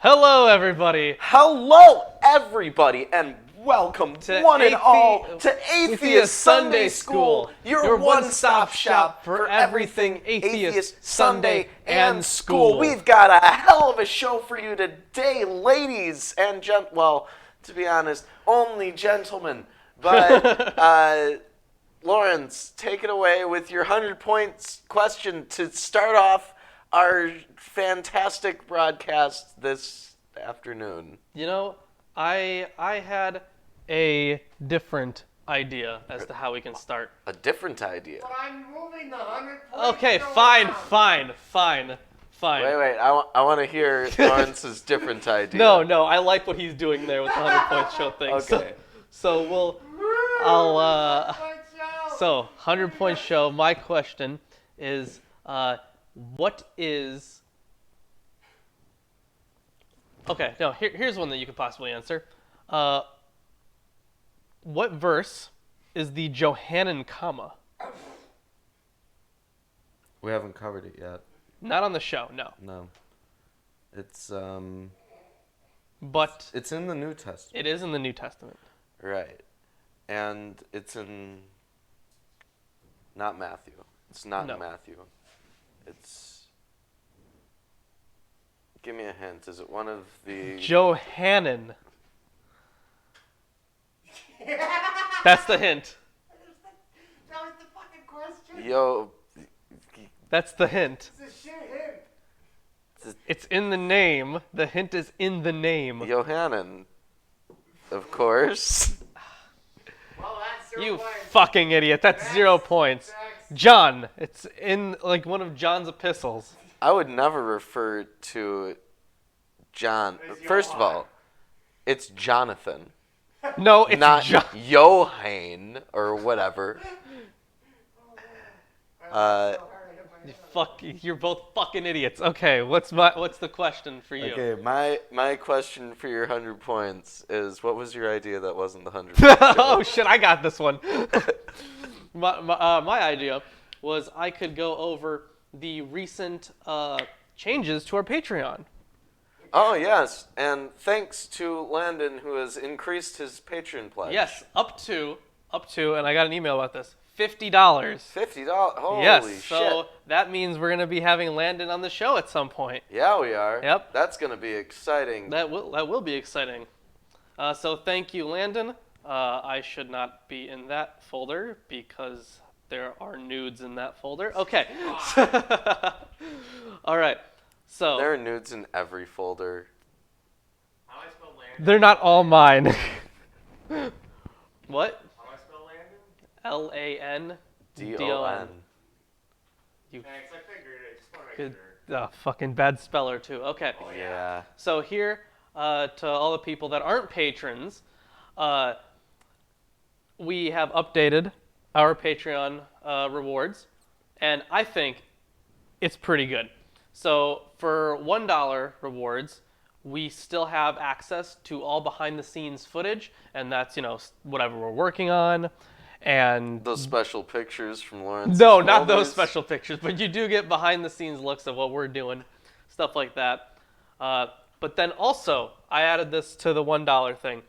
Hello, everybody. Hello, everybody, and welcome To one and all to Atheist Sunday School, your one-stop one-stop shop for everything Atheist Sunday and School. We've got a hell of a show for you today, ladies and well, to be honest, only gentlemen. But Lawrence, take it away with your 100 points question to start off our fantastic broadcast this afternoon. You know, I had a different idea as to how we can start. A different idea. But I'm moving the 100 points. Okay, fine. Wait. I want to hear Lawrence's different idea. No, I like what he's doing there with the 100-point show thing. Okay. So 100-point show. My question is, what is... Okay, no, here's one that you could possibly answer. What verse is the Johannine comma? We haven't covered it yet. Not on the show, no. No. It's But it's in the New Testament. it is in the New Testament. Right. And it's in not Matthew. It's not No. in Matthew. It's give me a hint. Is it one of the Johannine. That's the hint. That was the fucking question. Yo That's the hint. It's a shit hint. It's in the name. The hint is in the name. Yohanan, of course. Well, that's 0 You points. fucking idiot. That's 0 points. Next. John. It's in like one of John's epistles. I would never refer to John. It's First of Johann. all, it's Jonathan, No, it's not John. Johann or whatever. You're both fucking idiots. Okay, what's the question for you? Okay, my question for your 100 points is, what was your idea that wasn't the 100? Oh shit, I got this one. My idea was I could go over the recent changes to our Patreon. Oh yes, and thanks to Landon, who has increased his Patreon pledge. Yes, up to, and I got an email about this. $50. $50. Holy Yes, shit! so that means we're gonna be having Landon on the show at some point. Yeah, we are. Yep. That's gonna be exciting. That will be exciting. So thank you, Landon. I should not be in that folder because there are nudes in that folder. Okay. All right. So There are nudes in every folder. How do I spell Landon? they're not all mine. What? How do I spell Landon? Landon. You Thanks, I figured it. Just want to good, make sure. fucking bad speller too. Okay. Oh, Yeah. So here, to all the people that aren't patrons, we have updated our Patreon rewards, and I think it's pretty good. So for $1 rewards, we still have access to all behind-the-scenes footage, and that's, whatever we're working on, and... Those special pictures from Lawrence. No, not those special pictures, but you do get behind-the-scenes looks of what we're doing, stuff like that. But then also, I added this to the $1 thing.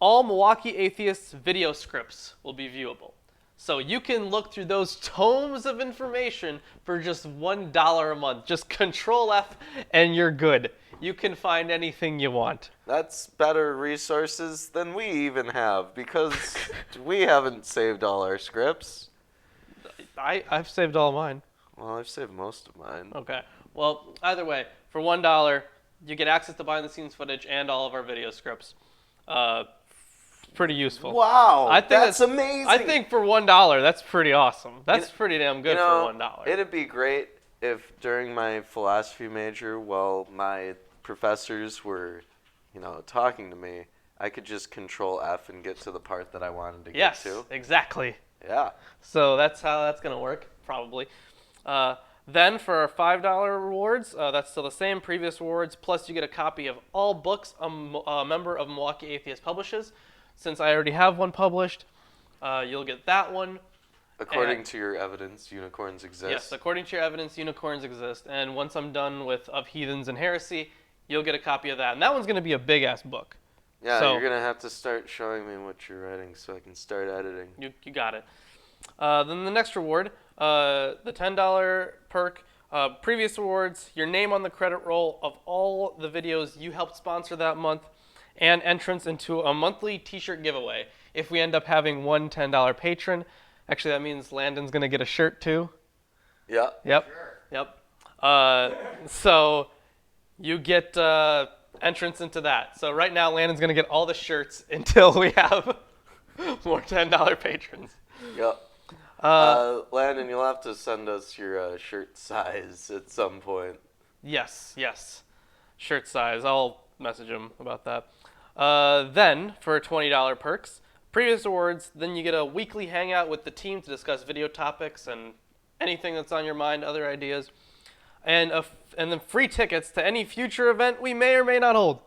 All Milwaukee Atheists video scripts will be viewable. So you can look through those tomes of information for just $1 a month. Just Control F and you're good. You can find anything you want. That's better resources than we even have, because we haven't saved all our scripts. I've saved all mine. Well, I've saved most of mine. Okay. Well, either way, for $1, you get access to behind-the-scenes footage and all of our video scripts. Pretty useful. Wow, I think that's amazing. I think for $1, that's pretty awesome. That's pretty damn good for $1. It'd be great if during my philosophy major, while my professors were, talking to me, I could just Control F and get to the part that I wanted to get to. Yes, exactly. Yeah. So that's how that's going to work, probably. Then for our $5 rewards, that's still the same previous rewards, plus you get a copy of all books a member of Milwaukee Atheist publishes. Since I already have one published, you'll get that one. According to your evidence, unicorns exist. Yes, according to your evidence, unicorns exist. And once I'm done with Of Heathens and Heresy, you'll get a copy of that. And that one's going to be a big-ass book. Yeah, So- you're going to have to start showing me what you're writing so I can start editing. You got it. Then the next reward, the $10 perk. Previous rewards, your name on the credit roll of all the videos you helped sponsor that month, and entrance into a monthly t-shirt giveaway. If we end up having one $10 patron, actually that means Landon's going to get a shirt too. Yeah. Yep. Sure. Yep. So you get entrance into that. So right now Landon's going to get all the shirts until we have more $10 patrons. Yep. Landon, you'll have to send us your shirt size at some point. Yes. Shirt size. I'll message him about that. Then, for $20 perks, previous awards, then you get a weekly hangout with the team to discuss video topics and anything that's on your mind, other ideas. And then free tickets to any future event we may or may not hold.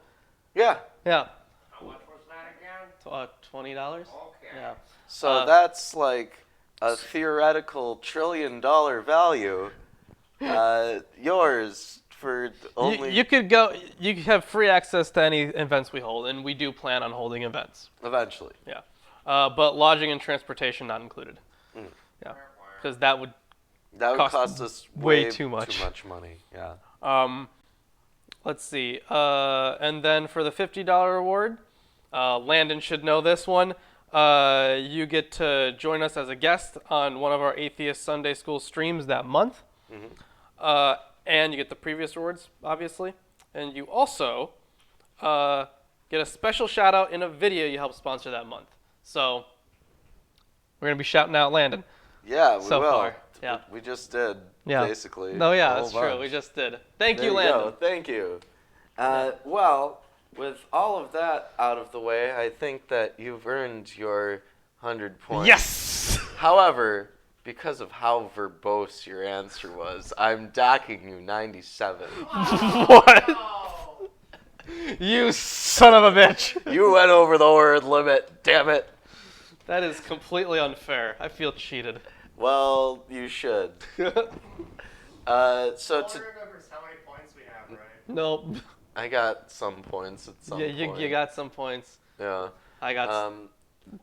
Yeah. Yeah. How much was that again? $20? Okay. Yeah. So that's like a theoretical $1 trillion value. Yours for only You could go. You have free access to any events we hold, and we do plan on holding events. eventually. Yeah, but lodging and transportation not included. Mm. Yeah, because that would. That would Cost cost us way too much. Too much money. Yeah. Let's see. And then for the $50 reward, Landon should know this one. You get to join us as a guest on one of our Atheist Sunday School streams that month. And you get the previous rewards, obviously. And you also get a special shout out in a video you helped sponsor that month. So we're going to be shouting out Landon. Yeah, we So will. far, yeah. We just did, Yeah. basically. No, yeah, a whole that's true. bunch. We just did. Thank There you, you Landon. go. Thank you. Well, with all of that out of the way, I think that you've earned your 100 points. Yes! However, because of how verbose your answer was, I'm docking you 97. What? Oh. You son of a bitch. You went over the word limit, damn it. That is completely unfair. I feel cheated. Well, you should. So Paul to, remembers how many points we have, right? Nope. I got some points at some Yeah, point. you got some points. Yeah. I got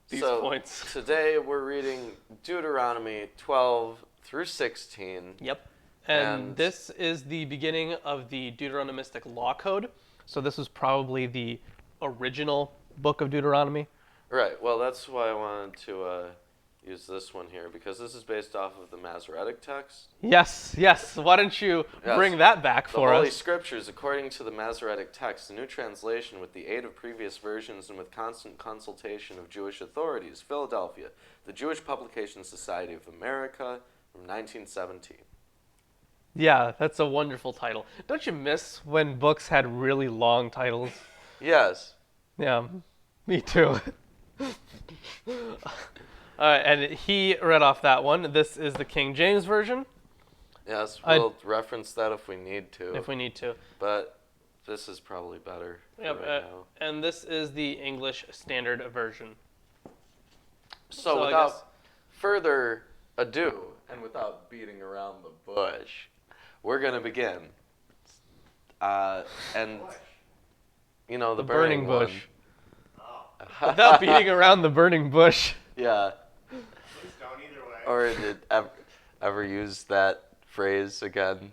these so points. Today we're reading Deuteronomy 12 through 16. Yep. And and- this is the beginning of the Deuteronomistic Law Code. So this was probably the original book of Deuteronomy. Right. Well, that's why I wanted to use this one here, because this is based off of the Masoretic text. Yes. Why don't you Yes. bring that back The for Holy us? Scriptures, according to the Masoretic text, a new translation with the aid of previous versions and with constant consultation of Jewish authorities, Philadelphia, the Jewish Publication Society of America, from 1917. Yeah, that's a wonderful title. Don't you miss when books had really long titles? Yes. Yeah, me too. And he read off that one. This is the King James Version, Yes, we'll reference that if we need to. if we need to. But this is probably better Yep, right now. and this is the English Standard Version. So I without guess- further ado, and without beating around the bush, we're going to begin. And, you know, the Burning one. bush. Without beating around the burning bush. Yeah. Please don't either way. Or did ever use that phrase again?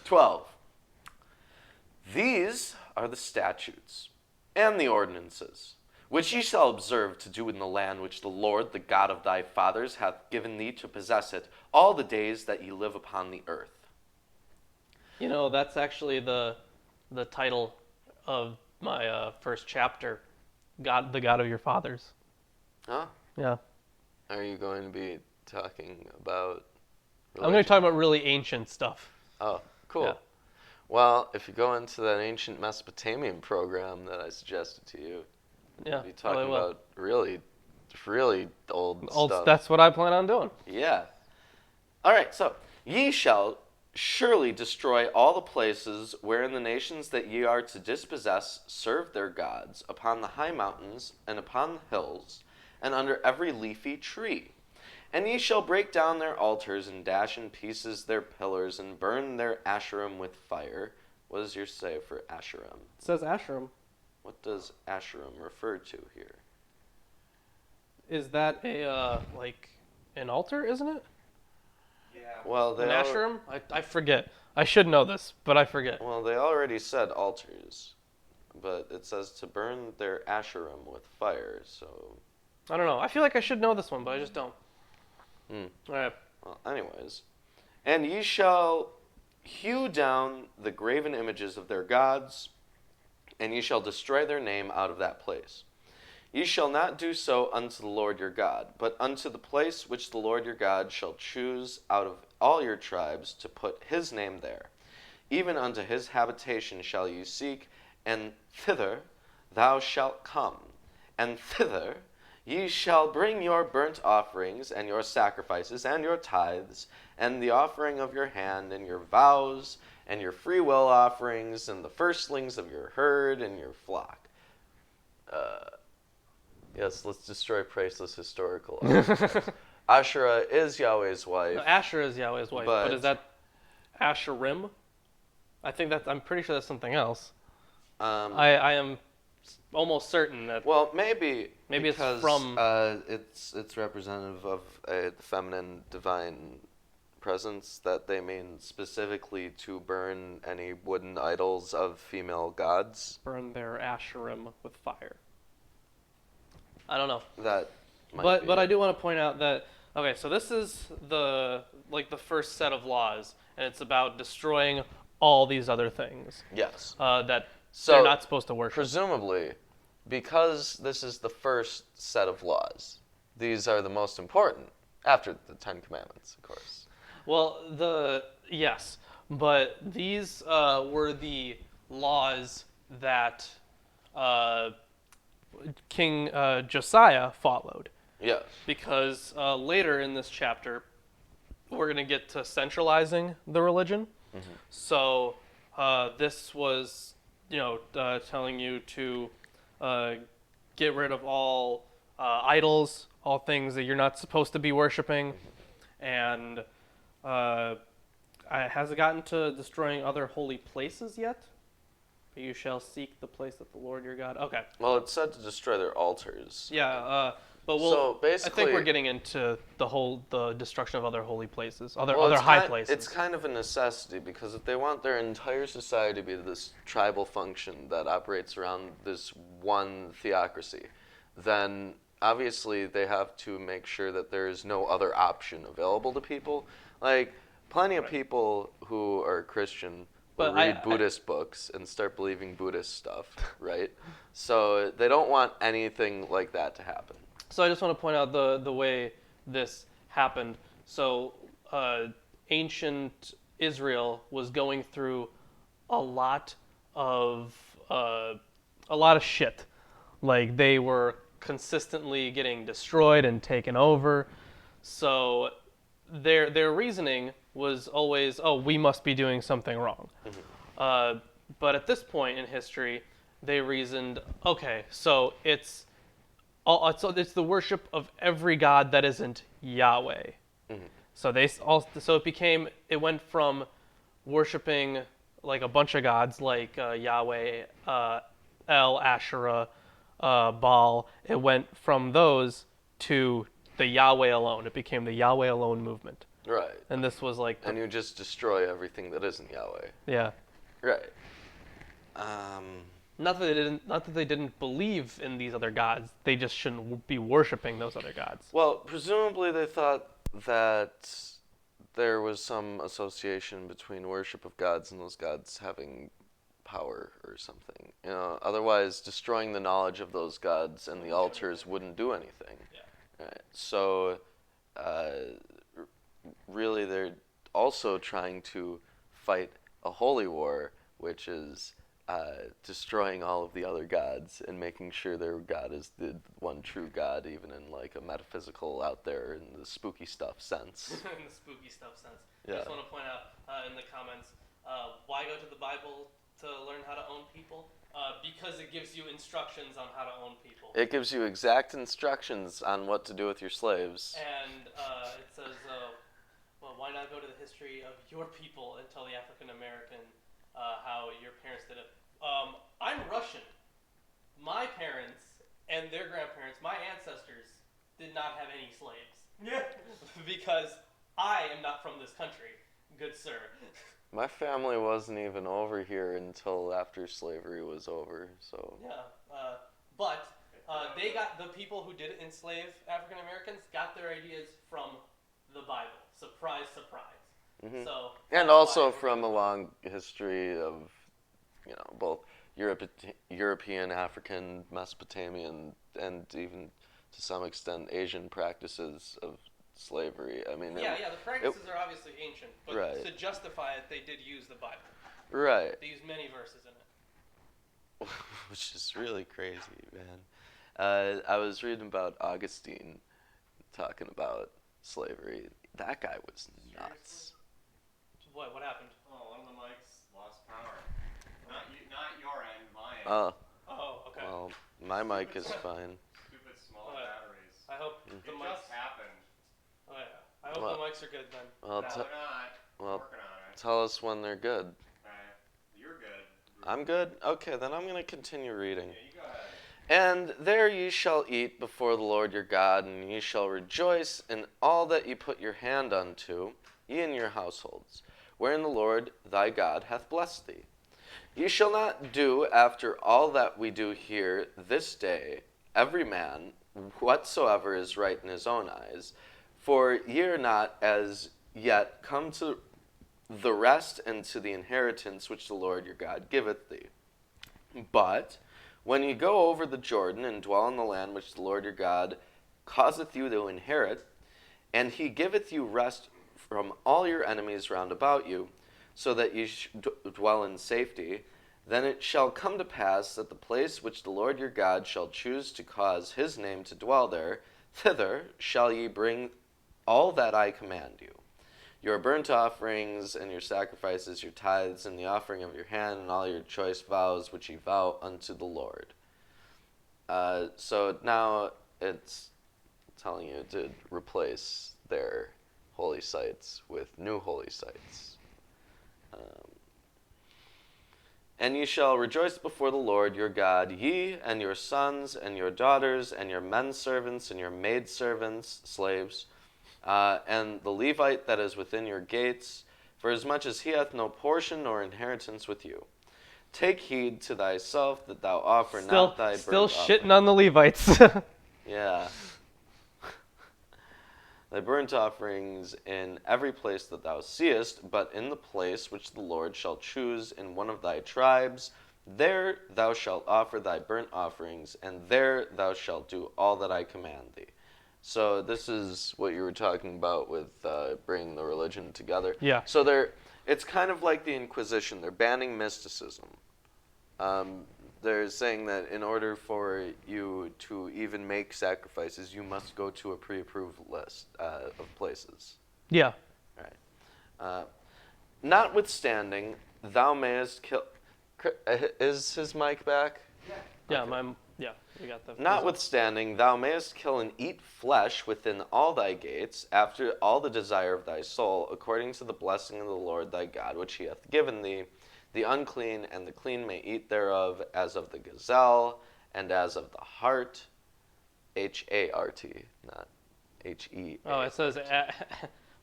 12. These are the statutes and the ordinances, which ye shall observe to do in the land which the Lord, the God of thy fathers, hath given thee to possess it all the days that ye live upon the earth. You know, that's actually the title of my first chapter, God, the God of your fathers. Huh? Yeah. Are you going to be talking about I'm going to religion? talk about really ancient stuff. Oh, cool. Yeah. Well, if you go into that ancient Mesopotamian program that I suggested to you, Yeah, you'll be talking probably will. about really old stuff. That's what I plan on doing. Yeah. All right, so ye shall surely destroy all the places wherein the nations that ye are to dispossess serve their gods, upon the high mountains and upon the hills, and under every leafy tree. And ye shall break down their altars, and dash in pieces their pillars, and burn their Asherim with fire. What does yours say for Asherim? It says Asherim. What does Asherim refer to here? Is that a an altar, isn't it? Yeah. Well, An Asherim? I forget. I should know this, but I forget. Well, they already said altars, but it says to burn their Asherim with fire. So, I don't know. I feel like I should know this one, but I just don't. All right. well, anyways, and ye shall hew down the graven images of their gods, and ye shall destroy their name out of that place. Ye shall not do so unto the Lord your God, but unto the place which the Lord your God shall choose out of all your tribes to put his name there. Even unto his habitation shall you seek, and thither thou shalt come, and thither ye shall bring your burnt offerings, and your sacrifices, and your tithes, and the offering of your hand, and your vows, and your freewill offerings, and the firstlings of your herd, and your flock. Yes, let's destroy priceless historical artifacts. Asherah is Yahweh's wife. No, Asher is Yahweh's wife, but But- is that Asherim? I'm pretty sure that's something else. I am almost certain that. Well, maybe Maybe it's because, from- it's representative of a feminine divine presence, that they mean specifically to burn any wooden idols of female gods. Burn their Asherim with fire. I don't know. That might But be I it. do want to point out that okay, so this is the first set of laws, and it's about destroying all these other things Yes. that So, they're not supposed to worship. Presumably, because this is the first set of laws, these are the most important, after the Ten Commandments, of course. Well, yes, but these were the laws that King Josiah followed, Yes. because later in this chapter, we're going to get to centralizing the religion. So this was, telling you to get rid of all idols, all things that you're not supposed to be worshiping, and has it gotten to destroying other holy places yet? You shall seek the place of the Lord your God. Okay. Well, it said to destroy their altars. Yeah, but So, I basically- think we're getting into the destruction of other holy places, other Well, it's high kind- places. It's kind of a necessity, because if they want their entire society to be this tribal function that operates around this one theocracy, then obviously they have to make sure that there is no other option available to people. Like, plenty of people who are Christian will But read Buddhist books and start believing Buddhist stuff, right? So they don't want anything like that to happen. So I just want to point out the way this happened. So ancient Israel was going through a lot of shit. Like, they were consistently getting destroyed and taken over. So their reasoning was always, oh, we must be doing something wrong. But at this point in history, they reasoned, okay, so it's the worship of every god that isn't Yahweh. So it went from worshiping like a bunch of gods like Yahweh, El, Asherah, Baal. It went from those to the Yahweh alone. It became the Yahweh alone movement. Right. And this was like, And you just destroy everything that isn't Yahweh. yeah. Right. Not that they didn't believe in these other gods. They just shouldn't be worshiping those other gods. Well, presumably they thought that there was some association between worship of gods and those gods having power or something. Otherwise destroying the knowledge of those gods and the altars wouldn't do anything. Yeah. Right. So, really, they're also trying to fight a holy war, which is destroying all of the other gods and making sure their god is the one true god, even in like a metaphysical, out there in the spooky stuff sense. In the spooky stuff sense. I Yeah. just want to point out in the comments, why go to the Bible to learn how to own people because it gives you instructions on how to own people. It gives you exact instructions on what to do with your slaves. And it says, well, why not go to the history of your people and tell the African American how your parents did it? I'm Russian. My parents and their grandparents, my ancestors, did not have any slaves. Yeah. Because I am not from this country, good sir. My family wasn't even over here until after slavery was over, so... Yeah, but they got, the people who did enslave African Americans got their ideas from the Bible. Surprise, surprise. Mm-hmm. So, and also from a long history of, both European, African, Mesopotamian, and even to some extent Asian practices of slavery. I mean, the practices are obviously ancient, but right. to justify it, they did use the Bible. Right. They used many verses in it. Which is really crazy, man. I was reading about Augustine talking about slavery. That guy was nuts. What happened? Oh, one of the mics lost power. Not your end, my end. Oh, okay. Well, my mic is fine. Stupid small batteries. I hope It the mics... just happened. Oh, yeah. I hope the mics are good then. Well, No, they're not. well, Working on it. tell us when they're good. You're good. I'm good? Okay, then I'm going to continue reading. Yeah, you go ahead. And there ye shall eat before the Lord your God, and ye shall rejoice in all that ye put your hand unto, ye and your households, wherein the Lord thy God hath blessed thee. Ye shall not do after all that we do here this day, every man, whatsoever is right in his own eyes, for ye are not as yet come to the rest and to the inheritance which the Lord your God giveth thee. But when ye go over the Jordan and dwell in the land which the Lord your God causeth you to inherit, and he giveth you rest from all your enemies round about you, so that ye dwell in safety, then it shall come to pass that the place which the Lord your God shall choose to cause his name to dwell there, thither shall ye bring all that I command you, your burnt offerings and your sacrifices, your tithes, and the offering of your hand, and all your choice vows which ye vow unto the Lord. So now it's telling you to replace their holy sites with new holy sites. And ye shall rejoice before the Lord your God, ye and your sons and your daughters and your men servants and your maid servants, slaves, and the Levite that is within your gates, for as much as he hath no portion nor inheritance with you. Take heed to thyself that thou offer not thy burnt Still offering. shitting on the Levites. Yeah. Thy burnt offerings in every place that thou seest, but in the place which the Lord shall choose in one of thy tribes, there thou shalt offer thy burnt offerings, and there thou shalt do all that I command thee. So this is what you were talking about with bringing the religion together. Yeah. So it's kind of like the Inquisition. They're banning mysticism. They're saying that in order for you to even make sacrifices, you must go to a pre-approved list of places. Yeah. Right. Notwithstanding, thou mayest kill... Is his mic back? Yeah, Okay. We got the... Notwithstanding, thou mayest kill and eat flesh within all thy gates, after all the desire of thy soul, according to the blessing of the Lord thy God, which he hath given thee. The unclean and the clean may eat thereof, as of the gazelle, and as of the hart, H-A-R-T, not H-E-A. Oh, it says...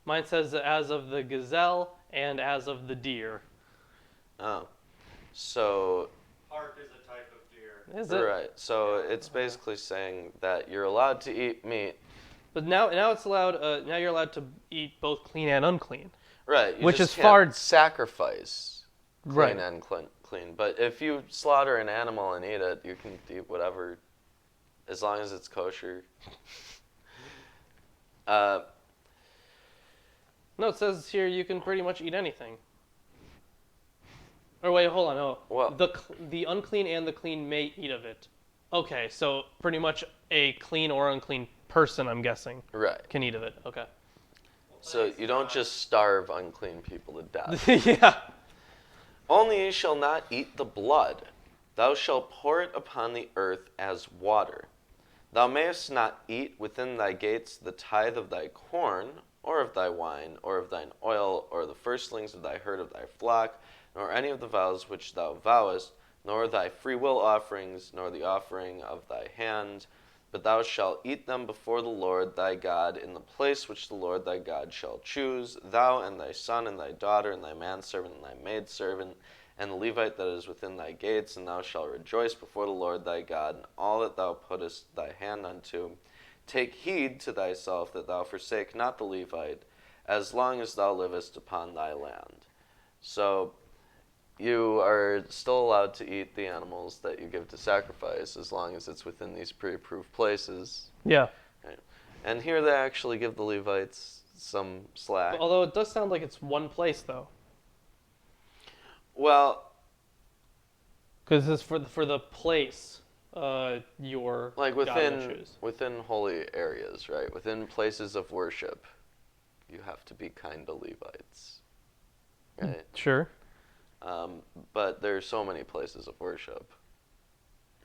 mine says as of the gazelle and as of the deer. Oh. So... Hart is a type of deer. Is it? Right. So it's basically saying that you're allowed to eat meat. But now it's allowed. Now you're allowed to eat both clean and unclean. Right. You Which just is can't far sacrifice clean right. and clean. But if you slaughter an animal and eat it, you can eat whatever, as long as it's kosher. No, it says here you can pretty much eat anything. Or wait, hold on. No, What? The unclean and the clean may eat of it. Okay, so pretty much a clean or unclean person, I'm guessing, Right. can eat of it. Okay. So you don't just starve unclean people to death. Yeah. Only ye shall not eat the blood. Thou shalt pour it upon the earth as water. Thou mayest not eat within thy gates the tithe of thy corn, or of thy wine, or of thine oil, or the firstlings of thy herd of thy flock, nor any of the vows which thou vowest, nor thy freewill offerings, nor the offering of thy hand. But thou shalt eat them before the Lord thy God in the place which the Lord thy God shall choose, thou and thy son and thy daughter and thy manservant and thy maidservant, and the Levite that is within thy gates, and thou shalt rejoice before the Lord thy God in all that thou puttest thy hand unto. Take heed to thyself that thou forsake not the Levite, as long as thou livest upon thy land. So you are still allowed to eat the animals that you give to sacrifice, as long as it's within these pre-approved places. Yeah. Right. And here they actually give the Levites some slack. Although it does sound like it's one place, though. Well, because it's for the place your like God will choose. within holy areas, right? Within places of worship, you have to be kind to Levites, right? Sure. But there's so many places of worship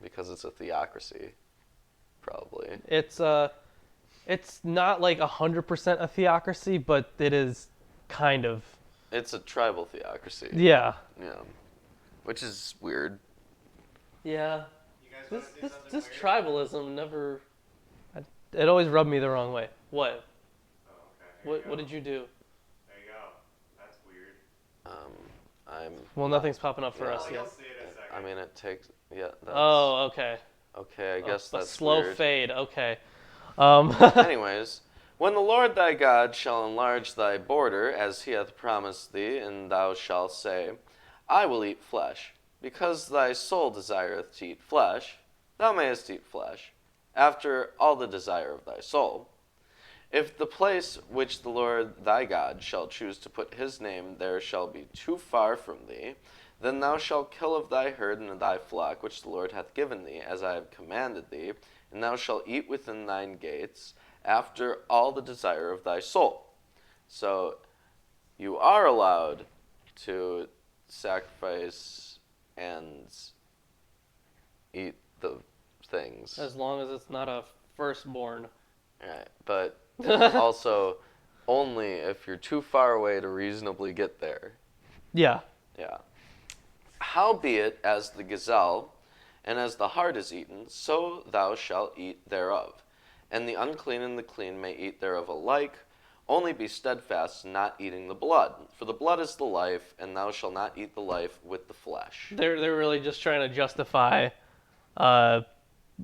because it's a theocracy, probably. It's not like 100% a theocracy, but it is kind of. It's a tribal theocracy. Yeah. Yeah. Which is weird. Yeah. You guys wanna see This something weird? tribalism never. It always rubbed me the wrong way. What? Oh, okay. What did you do? There you go. That's weird. Well, nothing's popping up for Yeah. us You'll yet. see it in a second. I mean, it takes. Yeah. That's, Oh, okay. Okay, I guess A that's slow weird. fade. Okay. Anyways, when the Lord thy God shall enlarge thy border, as he hath promised thee, and thou shalt say, I will eat flesh, because thy soul desireth to eat flesh, thou mayest eat flesh, after all the desire of thy soul. If the place which the Lord thy God shall choose to put his name there shall be too far from thee, then thou shalt kill of thy herd and of thy flock which the Lord hath given thee, as I have commanded thee, and thou shalt eat within thine gates, after all the desire of thy soul. So you are allowed to sacrifice and eat the things. As long as it's not a firstborn. Right, but also only if you're too far away to reasonably get there. Yeah. Yeah. Howbeit, as the gazelle, and as the hart is eaten, so thou shalt eat thereof. And the unclean and the clean may eat thereof alike. Only be steadfast, not eating the blood. For the blood is the life, and thou shalt not eat the life with the flesh. They're really just trying to justify,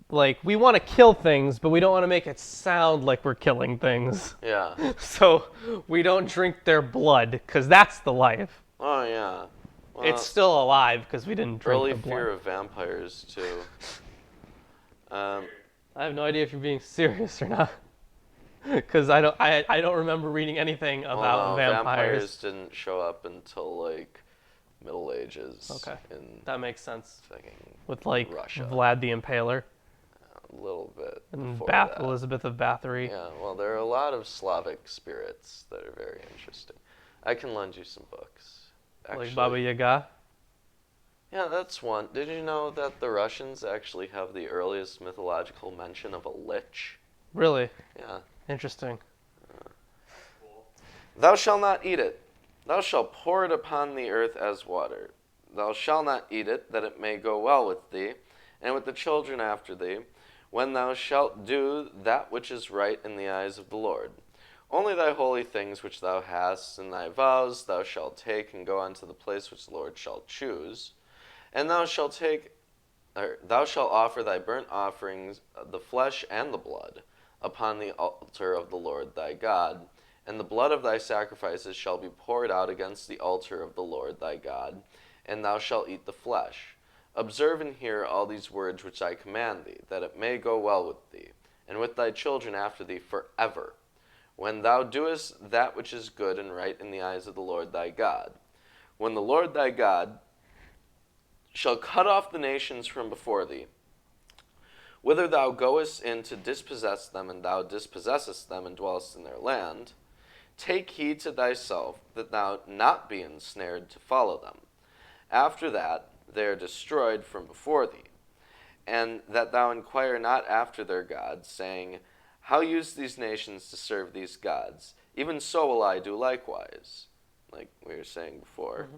like, we want to kill things, but we don't want to make it sound like we're killing things. Yeah. So we don't drink their blood, because that's the life. Oh, yeah. Well, It's still alive because we didn't drink early the blood. fear of vampires, too. I have no idea if you're being serious or not, because I don't remember reading anything about vampires didn't show up until like Middle Ages. Okay, In that makes sense. fucking With like Russia. Vlad the Impaler a little bit and before Bath that. Elizabeth of Bathory. Yeah, well, there are a lot of Slavic spirits that are very interesting. I can lend you some books. Actually, Like Baba Yaga. yeah, that's one. Did you know that the Russians actually have the earliest mythological mention of a lich? Really Yeah. interesting. Cool. Thou shalt not eat it. Thou shalt pour it upon the earth as water. Thou shalt not eat it, that it may go well with thee, and with the children after thee, when thou shalt do that which is right in the eyes of the Lord. Only thy holy things which thou hast, and thy vows, thou shalt take, and go unto the place which the Lord shall choose. And thou shalt offer thy burnt offerings, the flesh and the blood, upon the altar of the Lord thy God. And the blood of thy sacrifices shall be poured out against the altar of the Lord thy God, and thou shalt eat the flesh. Observe and hear all these words which I command thee, that it may go well with thee, and with thy children after thee forever, when thou doest that which is good and right in the eyes of the Lord thy God. When the Lord thy God shall cut off the nations from before thee, whither thou goest in to dispossess them, and thou dispossessest them and dwellest in their land, take heed to thyself that thou not be ensnared to follow them. After that, they are destroyed from before thee. And that thou inquire not after their gods, saying, How use these nations to serve these gods? Even so will I do likewise, like we were saying before.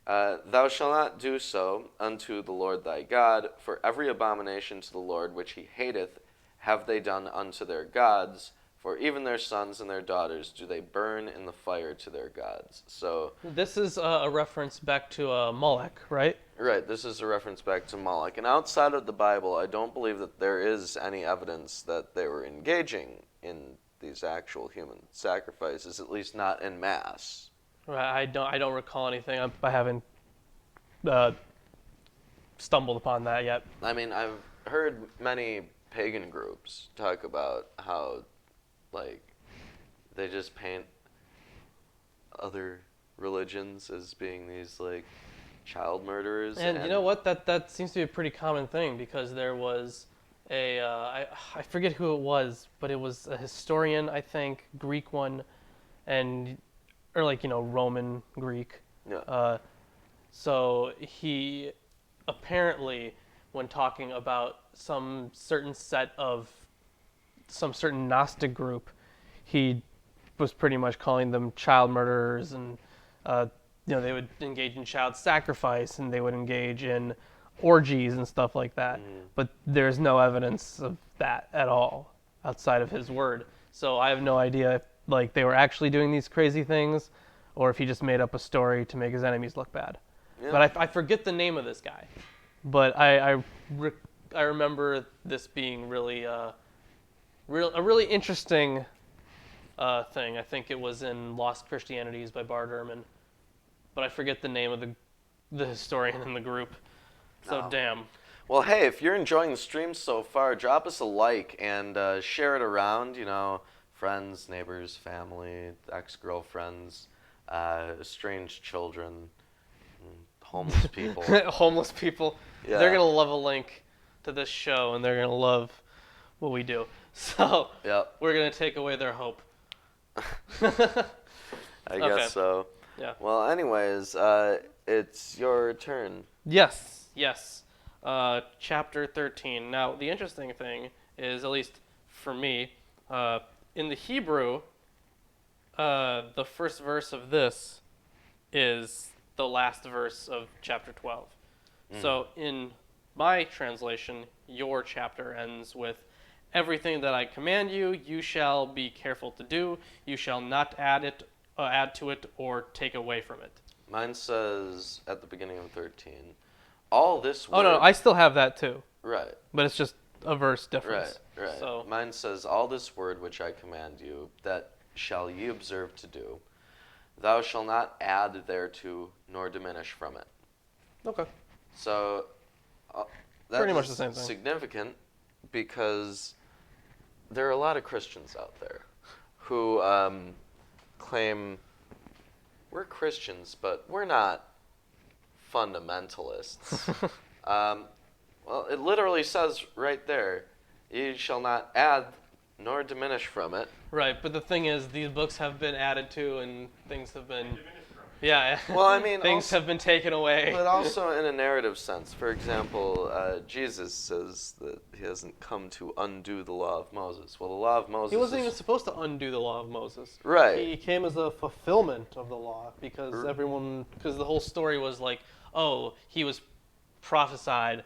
Thou shalt not do so unto the Lord thy God, for every abomination to the Lord which he hateth have they done unto their gods, for even their sons and their daughters do they burn in the fire to their gods. So This is a reference back to Moloch, right? right, this is a reference back to Moloch. And outside of the Bible, I don't believe that there is any evidence that they were engaging in these actual human sacrifices, at least not en masse. Right, I don't recall anything. I haven't stumbled upon that yet. I mean, I've heard many pagan groups talk about how, like, they just paint other religions as being these, like, child murderers. And you know what? That seems to be a pretty common thing, because there was I forget who it was, but it was a historian, I think, Greek one, or like, Roman Greek. Yeah. So he apparently, when talking about some certain Gnostic group, he was pretty much calling them child murderers, and they would engage in child sacrifice, and they would engage in orgies and stuff like that. But there's no evidence of that at all outside of his word. So I have no idea if, like, they were actually doing these crazy things, or if he just made up a story to make his enemies look bad. Yeah. But I forget the name of this guy. But I remember this being really a really interesting thing. I think it was in Lost Christianities by Bart Ehrman, but I forget the name of the historian in the group. So damn. Well, hey, if you're enjoying the stream so far, drop us a like and share it around, friends, neighbors, family, ex-girlfriends, estranged children, homeless people. Homeless people. Yeah. They're going to love a link to this show, and they're going to love what we do. So Yep. we're going to take away their hope. I guess so. Yeah. Well, anyways, it's your turn. Yes. Chapter 13. Now, the interesting thing is, at least for me, in the Hebrew, the first verse of this is the last verse of chapter 12. So in my translation, your chapter ends with, everything that I command you, you shall be careful to do. You shall not add to it or take away from it. Mine says at the beginning of 13, all this word... Oh, no, I still have that too. Right. But it's just a verse difference. Right. So Mine says, all this word which I command you, that shall ye observe to do. Thou shalt not add thereto, nor diminish from it. okay. So that's Pretty much the same thing. significant because there are a lot of Christians out there who claim we're Christians, but we're not fundamentalists. Well, it literally says right there, ye shall not add nor diminish from it. Right, but the thing is, these books have been added to, and things have been... Yeah. Well, I mean, things also, have been taken away. but also in a narrative sense. For example, Jesus says that he hasn't come to undo the law of Moses. Well, the law of Moses He wasn't is, even supposed to undo the law of Moses. Right. He came as a fulfillment of the law, because the whole story was like, oh, he was prophesied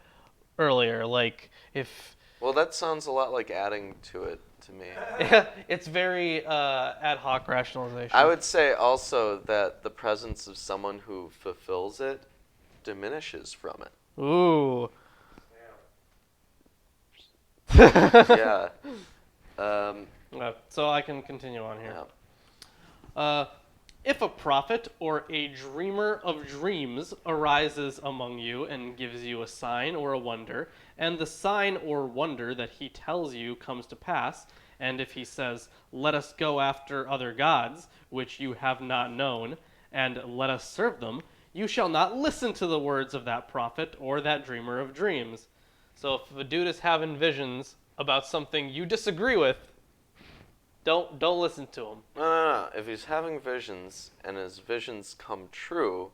earlier, like if... Well, that sounds a lot like adding to it to me. It's very ad hoc rationalization. I would say also that the presence of someone who fulfills it diminishes from it. Ooh. Yeah. So I can continue on here. Yeah. If a prophet or a dreamer of dreams arises among you and gives you a sign or a wonder, and the sign or wonder that he tells you comes to pass, and if he says, let us go after other gods, which you have not known, and let us serve them, you shall not listen to the words of that prophet or that dreamer of dreams. So if a dude is having visions about something you disagree with, don't listen to him. No. If he's having visions and his visions come true,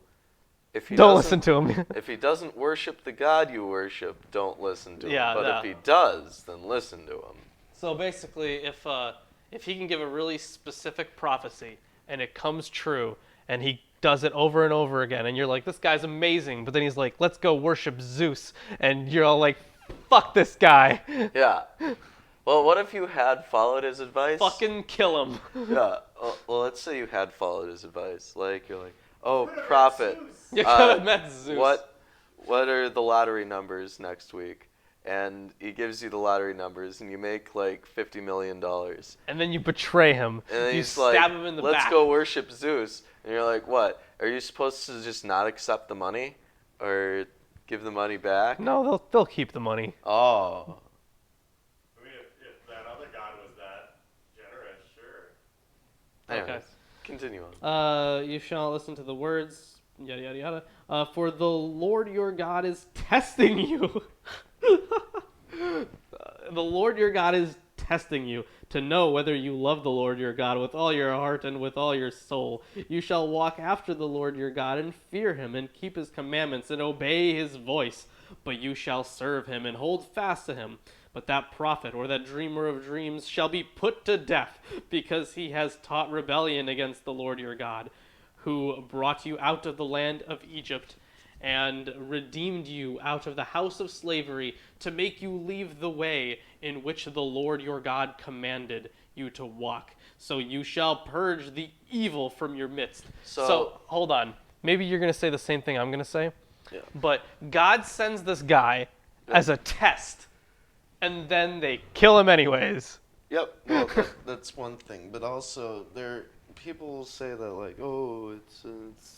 if he Don't doesn't- listen to him. If he doesn't worship the God you worship, don't listen to Yeah, him. But no. if he does, then listen to him. So basically, if he can give a really specific prophecy and it comes true, and he does it over and over again, and you're like, this guy's amazing, but then he's like, let's go worship Zeus, and you're all like, fuck this guy. Yeah. Well, what if you had followed his advice? Fucking kill him. Yeah. Well, let's say you had followed his advice. Like, you're like, oh, Could've been prophet. Zeus. You could have met Zeus. What are the lottery numbers next week? And he gives you the lottery numbers, and you make like $50 million. And And then you betray him. then You he's stab like, him in the let's back. go worship Zeus. And you're like, what? Are you supposed to just not accept the money? Or give the money back? No, they'll keep the money. Oh. I mean, if that other god was that generous, sure. Okay. Anyways, continue on. You shall listen to the words, yada yada yada. For the Lord your God is testing you. The Lord your God is testing you to know whether you love the Lord your God with all your heart and with all your soul. You shall walk after the Lord your God and fear him and keep his commandments and obey his voice. But you shall serve him and hold fast to him. But that prophet or that dreamer of dreams shall be put to death because he has taught rebellion against the Lord your God, who brought you out of the land of Egypt and redeemed you out of the house of slavery to make you leave the way in which the Lord your God commanded you to walk. So you shall purge the evil from your midst. So hold on. Maybe you're going to say the same thing I'm going to say. Yeah. But God sends this guy as a test, and then they kill him anyways. Yep. Well, that's one thing, but also people say that like, oh, it's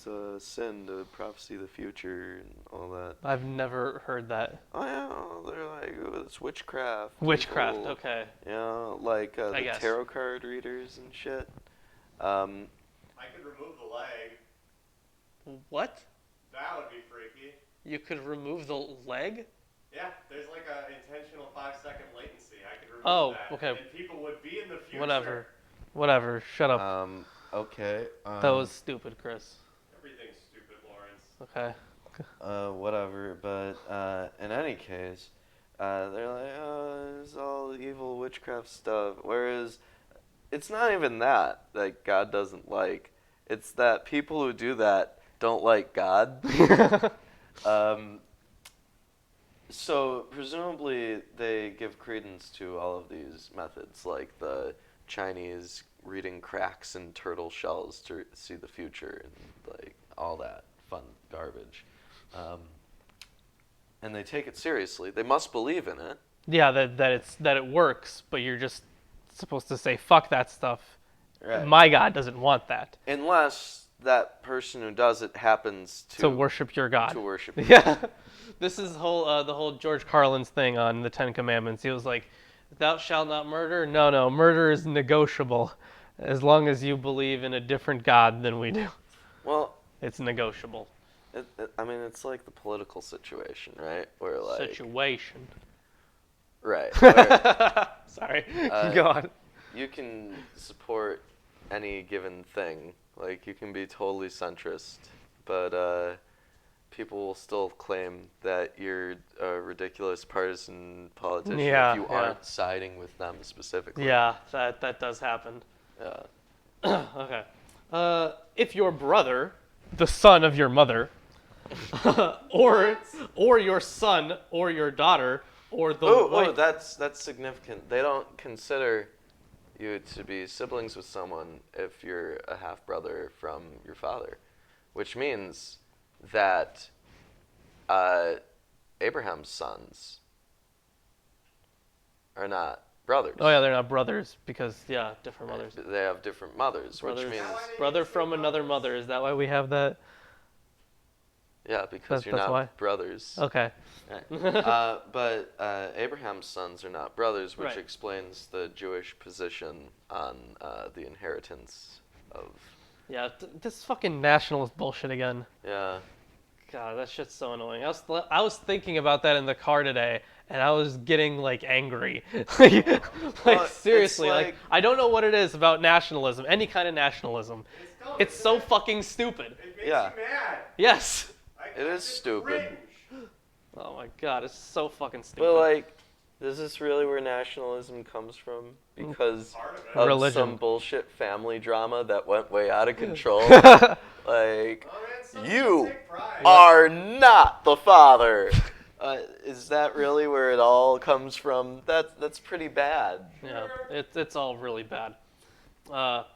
a sin to prophesy the future and all that. I've never heard that. Oh yeah, they're like, oh, it's witchcraft. Witchcraft, People, okay. You know, like I the guess. tarot card readers and shit. I could remove the leg. What? That would be freaky. You could remove the leg? Yeah, there's like a intentional 5-second latency. I could remove Oh, that. okay. And people would be in the future. Whatever. Shut up. Okay. That was stupid, Chris. Everything's stupid, Lawrence. Okay. Whatever, but in any case, they're like, oh, it's all evil witchcraft stuff. Whereas, it's not even that God doesn't like. It's that people who do that don't like God. So presumably they give credence to all of these methods, like the Chinese reading cracks in turtle shells to see the future and like all that fun garbage. And they take it seriously. They must believe in it. Yeah, that it works, but you're just supposed to say fuck that stuff. Right. My God doesn't want that. Unless that person who does it happens To worship your God. To worship. Yeah. This is the whole George Carlin's thing on the Ten Commandments. He was like, thou shalt not murder. No, murder is negotiable as long as you believe in a different God than we do. Well, It's negotiable. I mean, it's like the political situation, right? Where like Situation. right. Where Sorry. Go on. you can support any given thing. Like you can be totally centrist, but people will still claim that you're a ridiculous partisan politician Yeah, if you yeah. aren't siding with them specifically. Yeah, that does happen. Yeah. Okay. If your brother, the son of your mother, or your son or your daughter, or the wife. Oh, that's significant. They don't consider you to be siblings with someone if you're a half brother from your father, which means that Abraham's sons are not brothers. Oh yeah, they're not brothers because different mothers. They have different mothers, Brothers. which means Brother from another mother. Is that why we have that? yeah, because you're that's not why? brothers. Okay. Right. But Abraham's sons are not brothers, which Right. explains the Jewish position on the inheritance of. Yeah, this fucking nationalist bullshit again. Yeah. God, that shit's so annoying. I was thinking about that in the car today, and I was getting like angry. Well, Seriously, it's like like- I don't know what it is about nationalism, any kind of nationalism. Dumb, It's isn't so it? fucking stupid. It makes Yeah. you mad. Yes. It is stupid. Cringe. Oh my god, it's so fucking stupid. But like, is this really where nationalism comes from? Because Part of it. of Religion. some bullshit family drama that went way out of control? Like, Oh, man, some you take pride. are not the father. Is that really where it all comes from? That's pretty bad. Yeah, it's all really bad. A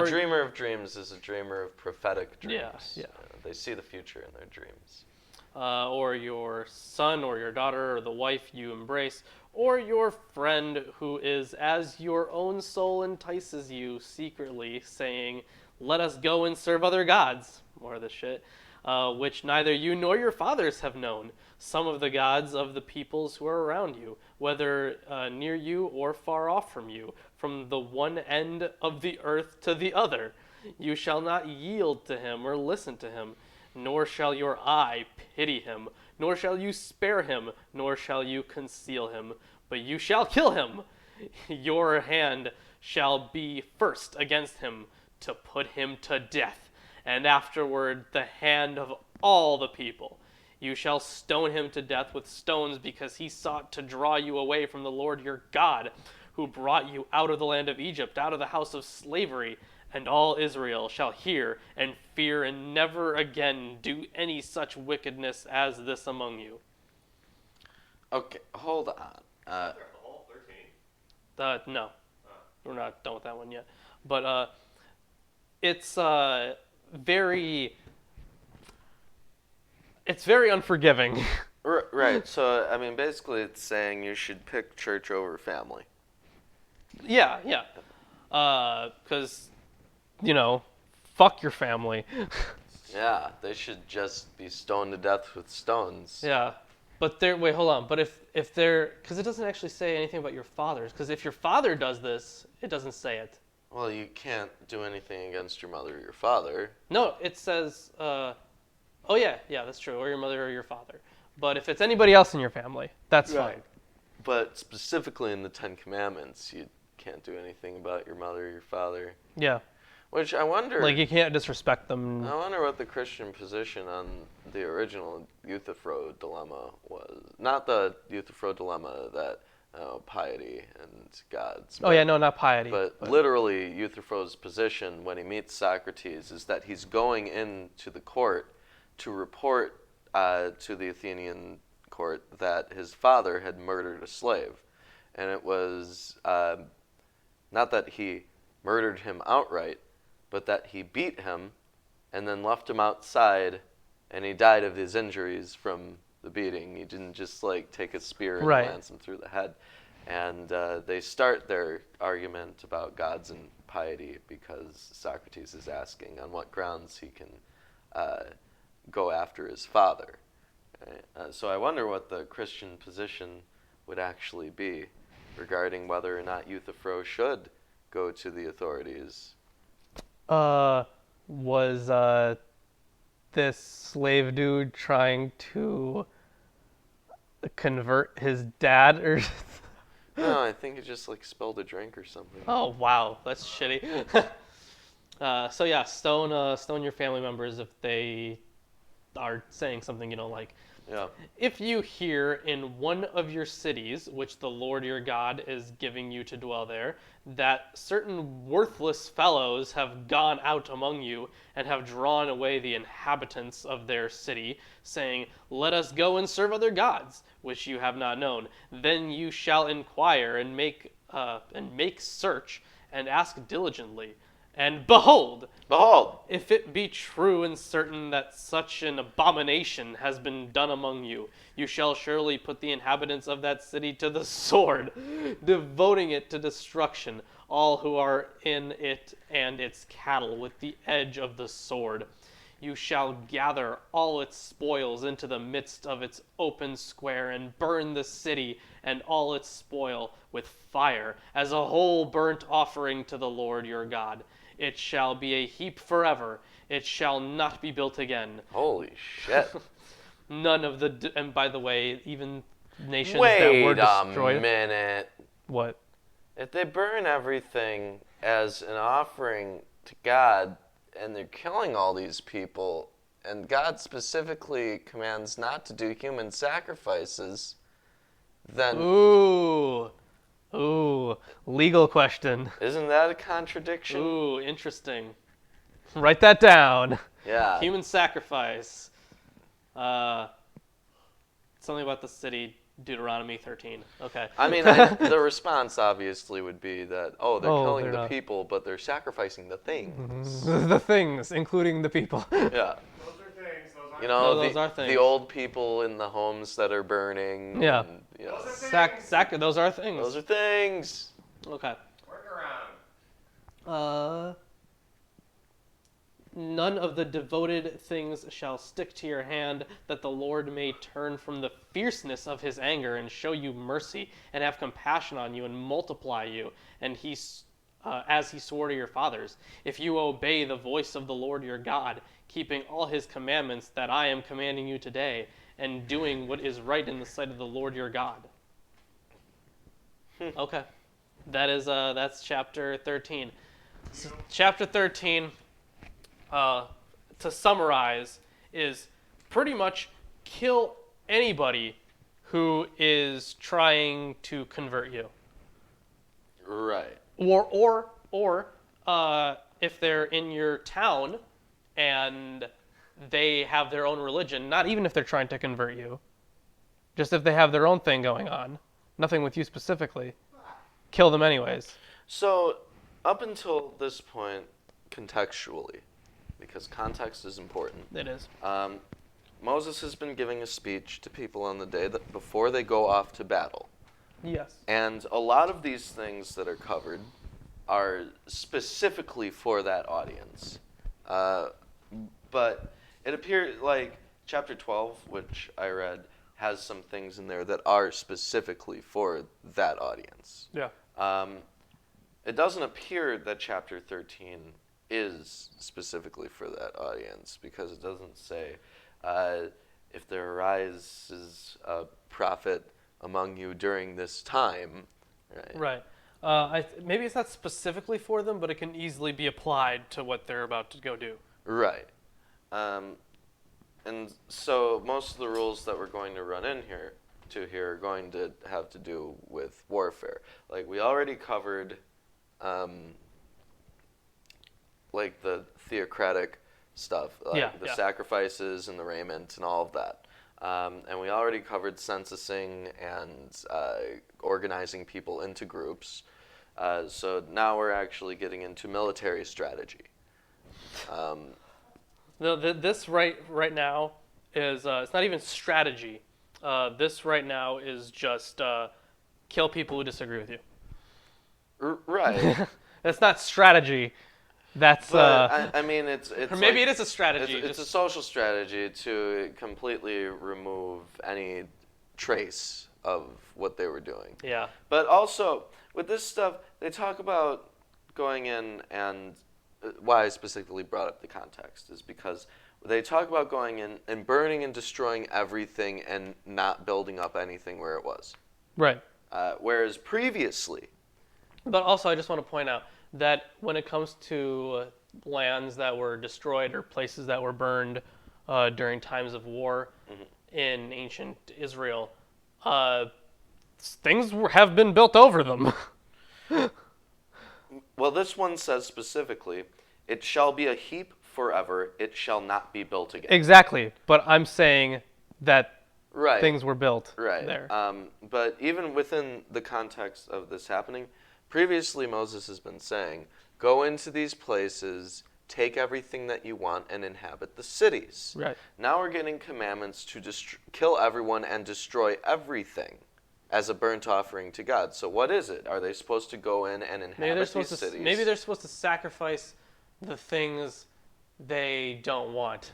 dreamer of dreams is a dreamer of prophetic dreams. Yeah. They see the future in their dreams. Or your son or your daughter or the wife you embrace, or your friend who is as your own soul entices you secretly, saying, "Let us go and serve other gods," more of this shit, which neither you nor your fathers have known, some of the gods of the peoples who are around you, whether near you or far off from you, from the one end of the earth to the other. You shall not yield to him or listen to him, nor shall your eye pity him, nor shall you spare him, nor shall you conceal him, but you shall kill him. Your hand shall be first against him to put him to death, and afterward the hand of all the people. You shall stone him to death with stones, because he sought to draw you away from the Lord your God, who brought you out of the land of Egypt, out of the house of slavery. And all Israel shall hear and fear and never again do any such wickedness as this among you. Okay, hold on. They're all 13. No, we're not done with that one yet. But it's very unforgiving. Right. So I mean, basically, it's saying you should pick church over family. Yeah. Because, fuck your family. Yeah, they should just be stoned to death with stones. Yeah. But wait, hold on. But if they're, because it doesn't actually say anything about your fathers. Because if your father does this, it doesn't say it. Well, you can't do anything against your mother or your father. No, it says, oh yeah, that's true. Or your mother or your father. But if it's anybody else in your family, that's fine. But specifically in the Ten Commandments, you can't do anything about your mother or your father. Yeah. Which I wonder. Like, you can't disrespect them. I wonder what the Christian position on the original Euthyphro dilemma was. Not the Euthyphro dilemma that piety and gods. Oh, yeah, no, not piety. But literally, Euthyphro's position when he meets Socrates is that he's going into the court to report to the Athenian court that his father had murdered a slave. And it was not that he murdered him outright, but that he beat him and then left him outside, and he died of his injuries from the beating. He didn't just take a spear and lance him through the head. And they start their argument about gods and piety because Socrates is asking on what grounds he can go after his father. So I wonder what the Christian position would actually be regarding whether or not Euthyphro should go to the authorities. Was this slave dude trying to convert his dad or? No, I think he just spilled a drink or something. Oh wow, that's shitty. So yeah, stone your family members if they are saying something you don't like. Yeah. If you hear in one of your cities, which the Lord your God is giving you to dwell there, that certain worthless fellows have gone out among you and have drawn away the inhabitants of their city, saying, "Let us go and serve other gods, which you have not known," then you shall inquire and make search and ask diligently. And behold, if it be true and certain that such an abomination has been done among you, you shall surely put the inhabitants of that city to the sword, devoting it to destruction, all who are in it and its cattle with the edge of the sword. You shall gather all its spoils into the midst of its open square and burn the city and all its spoil with fire as a whole burnt offering to the Lord your God. It shall be a heap forever. It shall not be built again. Holy shit. None of the... And by the way, even nations that were destroyed... Wait a minute. What? If they burn everything as an offering to God, and they're killing all these people, and God specifically commands not to do human sacrifices, then Ooh, legal question. isn't that a contradiction? Ooh, interesting. Write that down. Yeah. Human sacrifice. Something about the city, Deuteronomy 13. Okay. I mean, the response obviously would be that, they're killing they're the not. people, but they're sacrificing the things. The things, including the people. Yeah. Those are things. Those aren't You know, those are things. the old people in the homes that are burning. Yeah. And, you know, Those are things. Those are things. those are things. Okay. Work around. None of the devoted things shall stick to your hand, that the Lord may turn from the fierceness of his anger and show you mercy and have compassion on you and multiply you, and as he swore to your fathers, if you obey the voice of the Lord your God, keeping all his commandments that I am commanding you today, and doing what is right in the sight of the Lord your God. Okay. That's chapter 13. So, chapter 13, to summarize, is pretty much kill anybody who is trying to convert you. Right. Or if they're in your town and they have their own religion, not even if they're trying to convert you, just if they have their own thing going on, nothing with you specifically, kill them anyways. So, up until this point, contextually, because context is important, It is. Moses has been giving a speech to people on the day that before they go off to battle. Yes. And a lot of these things that are covered are specifically for that audience. But it appears like chapter 12, which I read, has some things in there that are specifically for that audience. Yeah. It doesn't appear that chapter 13 is specifically for that audience, because it doesn't say, if there arises a prophet among you during this time. Right. Right. Maybe it's not specifically for them, but it can easily be applied to what they're about to go do. Right. And so most of the rules that we're going to run in here are going to have to do with warfare. Like we already covered, like the theocratic stuff, like the sacrifices and the raiment and all of that. And we already covered censusing and organizing people into groups. So now we're actually getting into military strategy. This right now is it's not even strategy. This right now is just kill people who disagree with you. Right. That's not strategy. That's but, I mean, it's or maybe it is a strategy. It's a social strategy to completely remove any trace of what they were doing. Yeah. But also, with this stuff, they talk about going in, and why I specifically brought up the context is because they talk about going in and burning and destroying everything and not building up anything where it was. Right. Whereas previously... But also, I just want to point out that when it comes to lands that were destroyed or places that were burned during times of war in ancient Israel, things have been built over them. Well, this one says specifically, it shall be a heap forever, it shall not be built again. Exactly, but I'm saying that Right. things were built Right. there. But even within the context of this happening, previously Moses has been saying, go into these places, take everything that you want, and inhabit the cities. Right. Now we're getting commandments to kill everyone and destroy everything as a burnt offering to God. So what is it? Are they supposed to go in and inhabit these cities? Maybe they're supposed to sacrifice the things they don't want.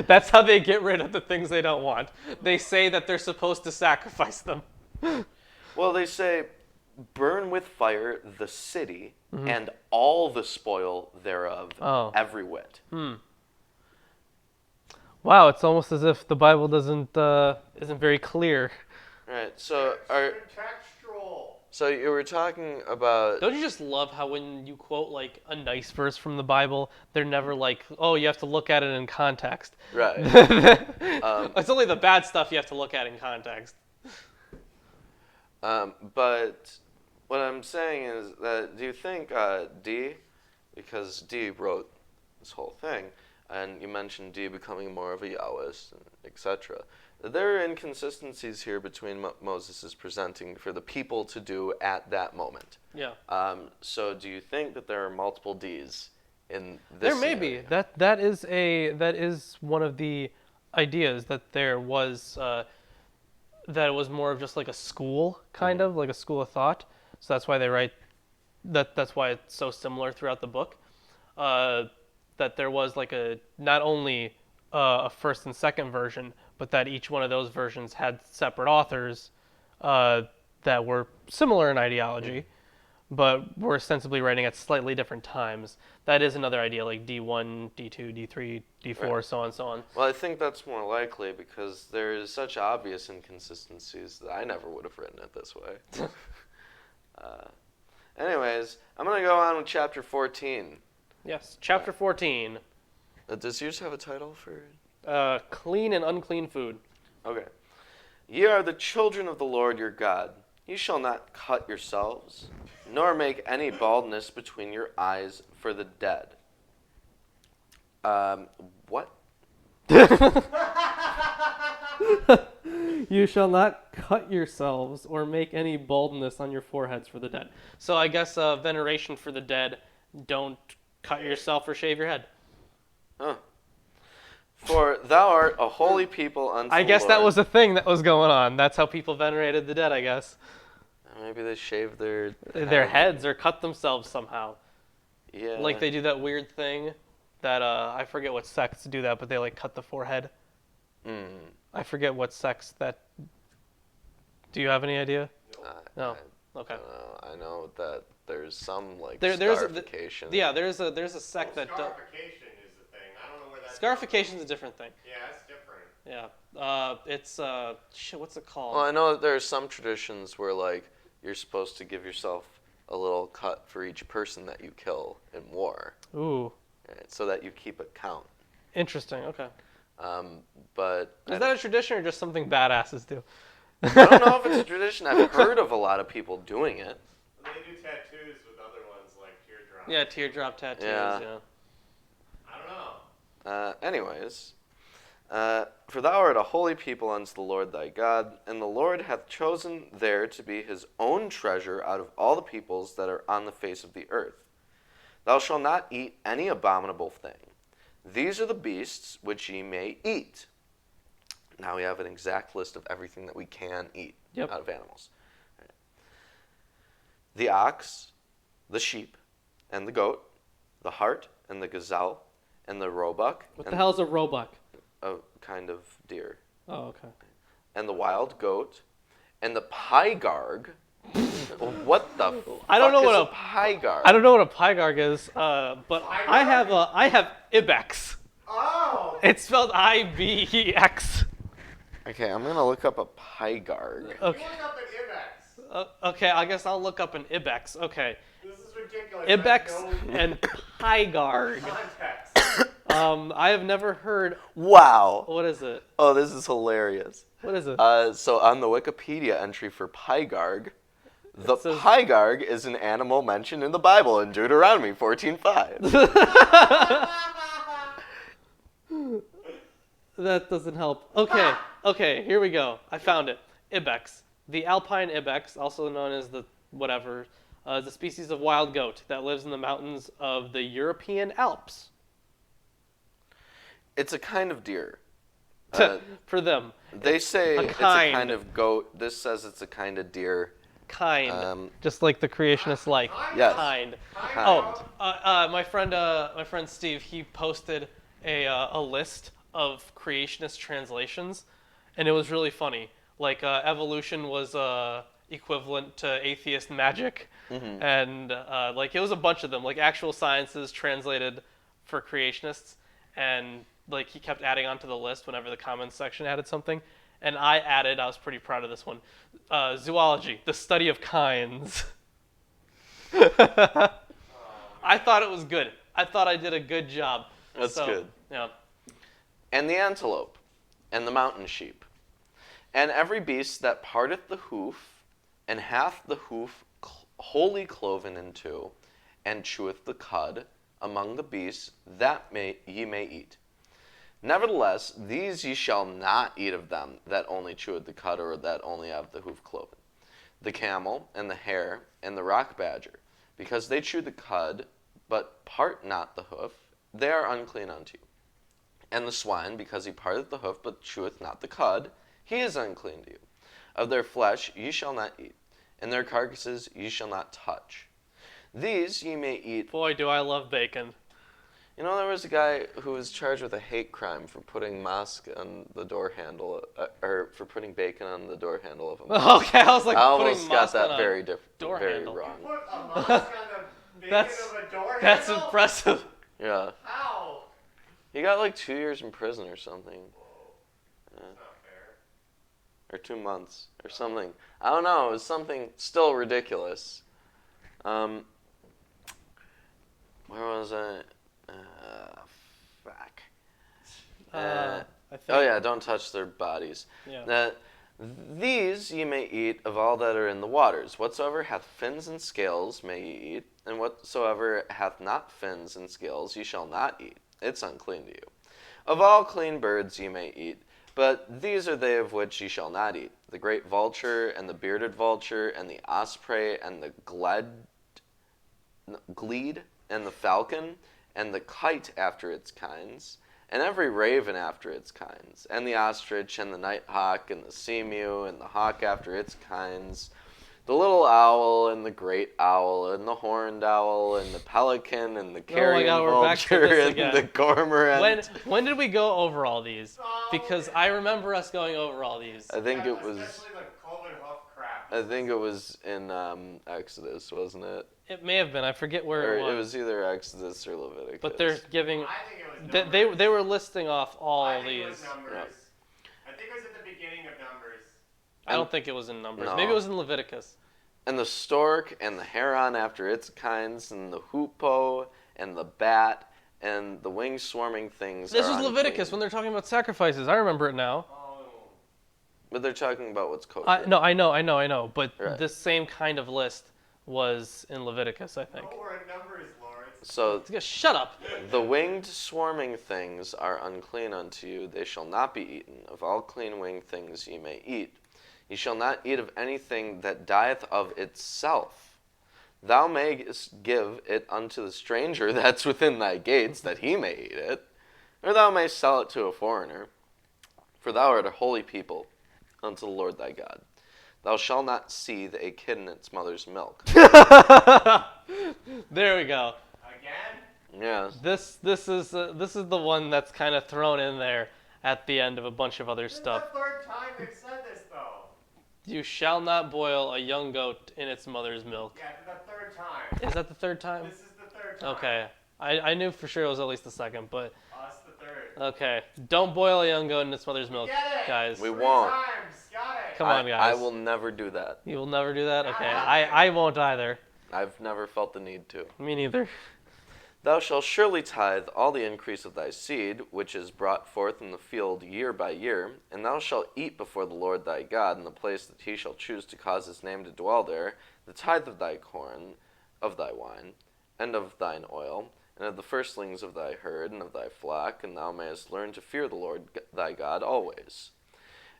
That's how they get rid of the things they don't want. They say that they're supposed to sacrifice them. Well, they say, burn with fire the city and all the spoil thereof, every whit. Wow, it's almost as if the Bible isn't very clear. Right. So So you were talking about... Don't you just love how when you quote like a nice verse from the Bible, they're never like, oh, you have to look at it in context. Right. It's only the bad stuff you have to look at in context. But what I'm saying is that do you think D, because D wrote this whole thing, and you mentioned D becoming more of a Yahwist, etc., there are inconsistencies here between what Moses is presenting for the people to do at that moment. Yeah. So do you think that there are multiple Ds in this There may be. scenario? That is one of the ideas that there was that it was more of just like a school kind of like a school of thought. So that's why they write that's why it's so similar throughout the book. That there was like a not only a first and second version, but that each one of those versions had separate authors that were similar in ideology, but were ostensibly writing at slightly different times. That is another idea, like D1, D2, D3, D4, Right. so on and so on. Well, I think that's more likely because there is such obvious inconsistencies that I never would have written it this way. Anyways, I'm going to go on with chapter 14. Yes, chapter 14, Does yours have a title for... clean and unclean food. Okay. Ye are the children of the Lord your God. You shall not cut yourselves, nor make any baldness between your eyes for the dead. What? You shall not cut yourselves or make any baldness on your foreheads for the dead. So I guess veneration for the dead, don't cut yourself or shave your head. Huh. For thou art a holy people unto the I guess Lord. that was a thing that was going on. That's how people venerated the dead, I guess. Maybe they shaved their Heads or cut themselves somehow. Yeah. Like they do that weird thing that I forget what sects do that, but they like cut the forehead. I forget what sects that. Do you have any idea? No. Okay. I know that there's some like There's scarification. there's a sect that. Scarification is the thing. I don't know where that's... Scarification's a different thing. Yeah, that's different. Yeah. It's shit. What's it called? Well, I know that there are some traditions where like you're supposed to give yourself a little cut for each person that you kill in war, Ooh. right, so that you keep a count. Interesting. Okay. But Is that a tradition or just something badasses do? I don't know if it's a tradition. I've heard of a lot of people doing it. They do tattoos with other ones like teardrops. Yeah, teardrop tattoos. Yeah. Yeah. I don't know. Anyways, for thou art a holy people unto the Lord thy God, and the Lord hath chosen there to be his own treasure out of all the peoples that are on the face of the earth. Thou shalt not eat any abominable thing. These are the beasts which ye may eat. Now we have an exact list of everything that we can eat Yep. out of animals. Right. The ox, the sheep, and the goat, the hart, and the gazelle, and the roebuck. What the hell is a roebuck? A kind of deer. Oh, okay. And the wild goat, and the pygarg. What the I don't know fuck what is a pygarg? I don't know what a pygarg is, but I have ibex. Oh! It's spelled IBEX. Okay, I'm gonna look up a pygarg. Okay. You look up at Ibex. Okay, I guess I'll look up an ibex. Okay. This is ridiculous. Ibex That's no and pygarg. context. I have never heard. Wow. What is it? Oh, this is hilarious. What is it? So on the Wikipedia entry for pygarg, the says- pygarg is an animal mentioned in the Bible in Deuteronomy 14:5. That doesn't help. Okay, here we go. I found it. Ibex. The alpine ibex, also known as the whatever, is a species of wild goat that lives in the mountains of the European Alps. It's a kind of deer. For them. They say it's a kind. kind of goat. This says it's a kind of deer. Kind. Just like the creationists like. Yes. Kind. Kind. My friend Steve, he posted a list of creationist translations, and it was really funny. Like evolution was equivalent to atheist magic, and like it was a bunch of them, like actual sciences translated for creationists, and like he kept adding onto the list whenever the comments section added something, And I added, I was pretty proud of this one, zoology, the study of kinds. I thought it was good. I thought I did a good job. That's good. Yeah. And the antelope, and the mountain sheep, and every beast that parteth the hoof, and hath the hoof wholly cloven in two, and cheweth the cud, among the beasts, that ye may eat. Nevertheless, these ye shall not eat of them that only cheweth the cud, or that only have the hoof cloven. The camel, and the hare, and the rock badger, because they chew the cud, but part not the hoof, they are unclean unto you. And the swine, because he parteth the hoof, but cheweth not the cud, he is unclean to you. Of their flesh ye shall not eat, and their carcasses ye shall not touch. These ye may eat. Boy, do I love bacon. You know, there was a guy who was charged with a hate crime for putting mosque on the door handle, or for putting bacon on the door handle of a mosque. Okay, I was like, I putting almost got mosque on that a very door very handle. wrong. Put a mosque on the bacon That's- of a door That's handle? impressive. Yeah. How? He got like 2 years in prison or something. That's not fair. Or 2 months or something. I don't know. It was something still ridiculous. Where was I? Fuck. I think, Oh yeah, don't touch their bodies. Yeah. These ye may eat of all that are in the waters. Whatsoever hath fins and scales may ye eat, and whatsoever hath not fins and scales ye shall not eat. It's unclean to you. Of all clean birds ye may eat, but these are they of which ye shall not eat: the great vulture, and the bearded vulture, and the osprey, and the glede, and the falcon, and the kite after its kinds, and every raven after its kinds, and the ostrich, and the nighthawk, and the seamew, and the hawk after its kinds, the little owl, and the great owl, and the horned owl, and the pelican, and the carrion we're back to vulture, this and again. the cormorant. When did we go over all these? Because I remember us going over all these. I think Yeah, it was. Especially the cloven hoof crap. I think it was in Exodus, wasn't it? It may have been. I forget where Or it was. either Exodus or Leviticus. But they're giving. I think it was Numbers. They were listing off all I think these. it was Numbers. I think it was at the beginning of Numbers. I don't think it was in Numbers. No. Maybe it was in Leviticus. And the stork, and the heron after its kinds, and the hoopoe, and the bat, and the winged swarming things. This are is unclean. Leviticus when they're talking about sacrifices. I remember it now. Oh. But they're talking about what's kosher. No, I know. But Right. this same kind of list was in Leviticus, I think. Oh, we're in Numbers, Lawrence. So Shut up. the winged swarming things are unclean unto you. They shall not be eaten. Of all clean winged things ye may eat. Ye shall not eat of anything that dieth of itself. Thou mayest give it unto the stranger that's within thy gates, that he may eat it. Or thou mayst sell it to a foreigner. For thou art a holy people unto the Lord thy God. Thou shalt not seethe a kid in its mother's milk. There we go. Again? Yeah. This is the one that's kind of thrown in there at the end of a bunch of other This stuff. is the third time they've said this, though. You shall not boil a young goat in its mother's milk. Yeah, the third time. Is that the third time? This is the third time. Okay. I knew for sure it was at least the second, but Us the third. okay. Don't boil a young goat in its mother's milk, Get it. guys. We Three won't. times. Got it. Come on, guys. I will never do that. You will never do that? Okay. I won't either. I've never felt the need to. Me neither. Thou shalt surely tithe all the increase of thy seed, which is brought forth in the field year by year, and thou shalt eat before the Lord thy God in the place that he shall choose to cause his name to dwell there, the tithe of thy corn, of thy wine, and of thine oil, and of the firstlings of thy herd and of thy flock, and thou mayest learn to fear the Lord thy God always.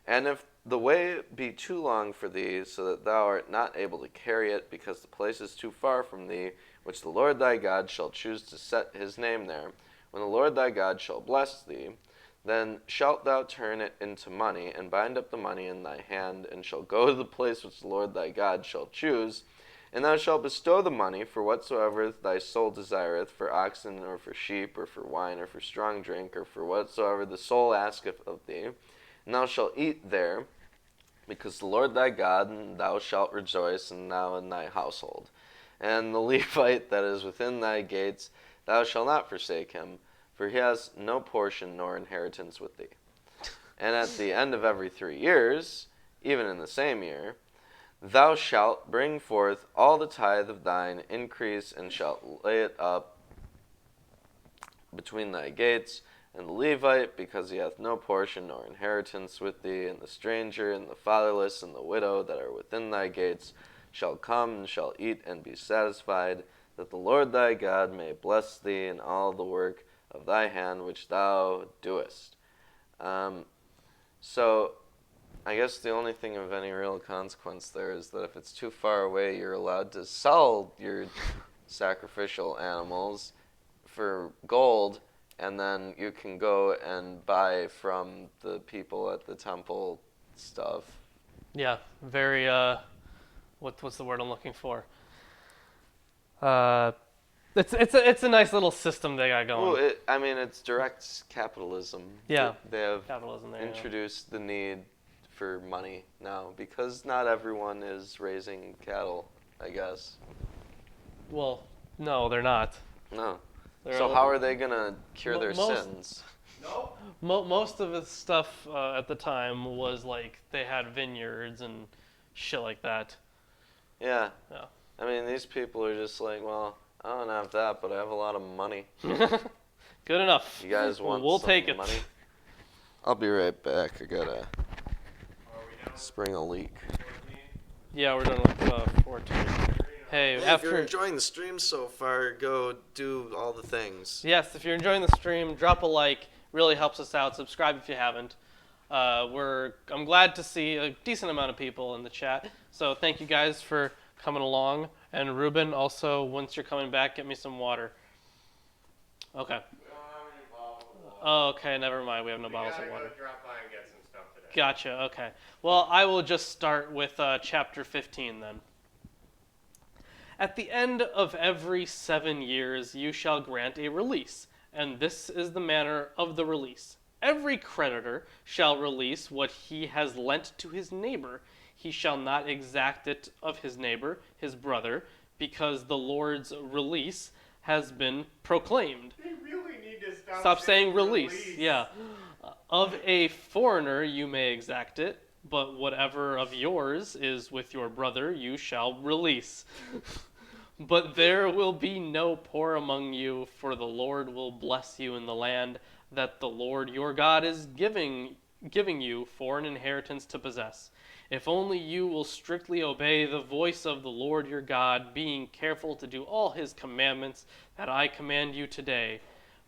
And if the way be too long for thee, so that thou art not able to carry it, because the place is too far from thee, which the Lord thy God shall choose to set his name there, when the Lord thy God shall bless thee, then shalt thou turn it into money, and bind up the money in thy hand, and shall go to the place which the Lord thy God shall choose, and thou shalt bestow the money for whatsoever thy soul desireth, for oxen, or for sheep, or for wine, or for strong drink, or for whatsoever the soul asketh of thee, and thou shalt eat there, because the Lord thy God, and thou shalt rejoice, and thou and thy household. And the Levite that is within thy gates, thou shalt not forsake him, for he has no portion nor inheritance with thee. And at the end of every 3 years, even in the same year, thou shalt bring forth all the tithe of thine increase, and shalt lay it up between thy gates, and the Levite, because he hath no portion nor inheritance with thee, and the stranger, and the fatherless, and the widow that are within thy gates, shall come and shall eat and be satisfied, that the Lord thy God may bless thee in all the work of thy hand which thou doest. So, I guess the only thing of any real consequence there is that if it's too far away, you're allowed to sell your sacrificial animals for gold, and then you can go and buy from the people at the temple stuff. Yeah, very, what's the word I'm looking for? It's a nice little system they got going. Well, it's direct capitalism. Yeah, They have capitalism there. introduced the need for money now, because not everyone is raising cattle, I guess. Well, no, they're not. No. They're So how are they going to cure their most- sins? Nope. Most of the stuff at the time was like they had vineyards and shit like that. Yeah. Yeah. I mean, these people are just like, well, I don't have that, but I have a lot of money. Good enough. You guys want We'll some take it. money? I'll be right back. I gotta Are we down spring a leak. 14? Yeah, we're done with 14. Hey, If you're after enjoying the stream so far, go do all the things. yes, if you're enjoying the stream, drop a like. Really helps us out. Subscribe if you haven't. I'm glad to see a decent amount of people in the chat. So thank you guys for coming along. And Ruben, also, once you're coming back, get me some water. Okay. We don't have any bottles of water. Oh, okay, never mind. We have no We bottles gotta of go water. drop by and get some stuff today. Gotcha, okay. Well, I will just start with chapter 15 then. At the end of every 7 years you shall grant a release, and this is the manner of the release. Every creditor shall release what he has lent to his neighbor. He shall not exact it of his neighbor, his brother, because the Lord's release has been proclaimed. They really need to Stop saying release. Yeah. Of a foreigner you may exact it, but whatever of yours is with your brother you shall release. But there will be no poor among you, for the Lord will bless you in the land that the Lord your God is giving you for an inheritance to possess. If only you will strictly obey the voice of the Lord your God, being careful to do all his commandments that I command you today.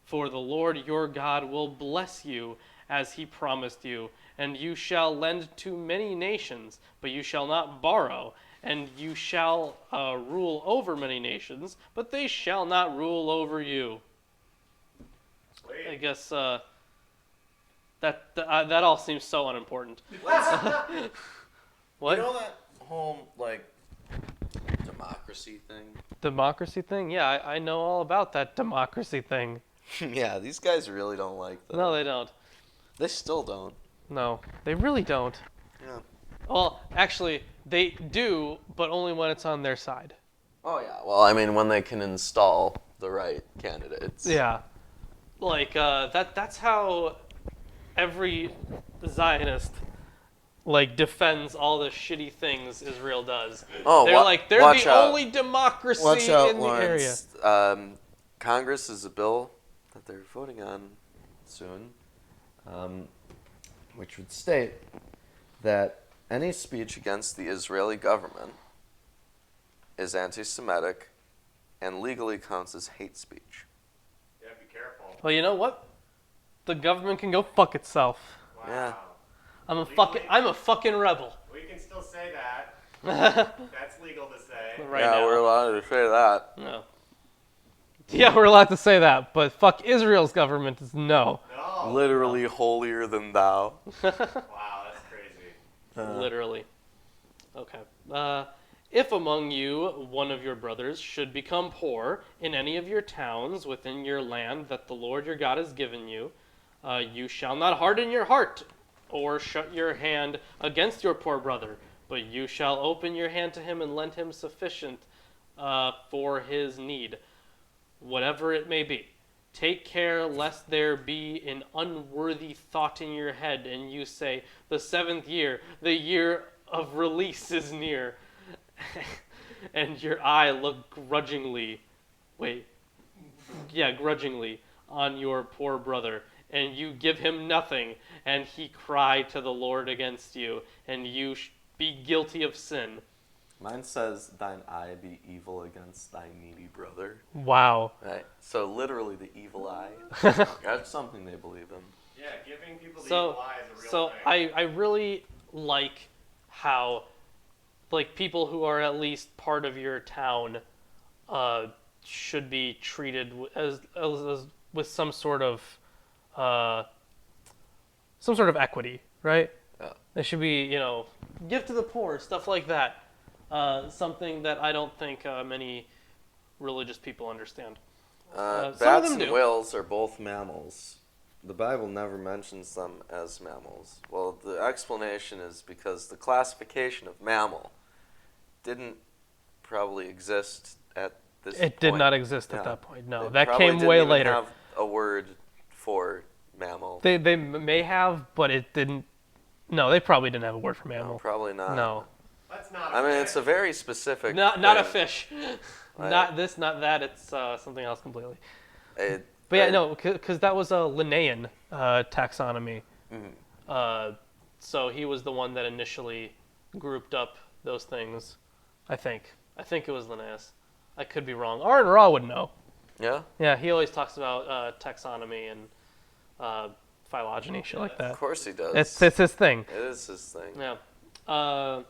For the Lord your God will bless you as he promised you, and you shall lend to many nations, but you shall not borrow, and you shall rule over many nations, but they shall not rule over you. Sweet. I guess that all seems so unimportant. What? You know that whole, democracy thing? Democracy thing? Yeah, I know all about that democracy thing. Yeah, these guys really don't like that. No, they don't. They still don't. No, they really don't. Yeah. Well, actually, they do, but only when it's on their side. Oh, yeah. Well, when they can install the right candidates. Yeah. That's how every Zionist defends all the shitty things Israel does. Oh, they're watch the out. only democracy Watch out, in the area. Lawrence. Congress is a bill that they're voting on soon, which would state that any speech against the Israeli government is anti-Semitic and legally counts as hate speech. Yeah, be careful. Well, you know what? The government can go fuck itself. Wow. Yeah. I'm a fucking rebel. We can still say that. Right That's legal to say. Yeah, now. we're allowed to say that. No. Yeah, we're allowed to say that, but fuck Israel's government is no. No. Literally holier than thou. Wow, that's crazy. Literally. Okay. If among you one of your brothers should become poor in any of your towns within your land that the Lord your God has given you, you shall not harden your heart or shut your hand against your poor brother, but you shall open your hand to him and lend him sufficient for his need, whatever it may be. Take care lest there be an unworthy thought in your head, and you say, the 7th year, the year of release is near. And your eye look grudgingly on your poor brother, and you give him nothing, and he cry to the Lord against you, and you be guilty of sin. Mine says, thine eye be evil against thy needy brother. Wow. Right. So literally the evil eye. That's something they believe in. Yeah, giving people the evil eye is a real So thing. I really like how, like, people who are at least part of your town should be treated as with some sort of equity, right? Yeah. They should be, give to the poor, stuff like that. Something that I don't think many religious people understand. Some of Bats them and do. whales are both mammals. The Bible never mentions them as mammals. Well, the explanation is because the classification of mammal didn't probably exist at this point. It did not exist at Yeah. that point. No, They that probably came didn't way even later. have a word for mammal. They may have, but it didn't. No, they probably didn't have a word for No, mammal. probably not. No, That's not. I mean, it's a very specific. not a thing. fish. Right. Not this, not that. It's something else completely. It- But yeah, it- no, because that was a Linnaean taxonomy. Mhm. So he was the one that initially grouped up those things. I think it was Linnaeus. I could be wrong. Aaron Raw would know. Yeah. Yeah, he always talks about taxonomy and phylogeny, shit like Of that. course he does. It's his thing. It is his thing. Yeah. I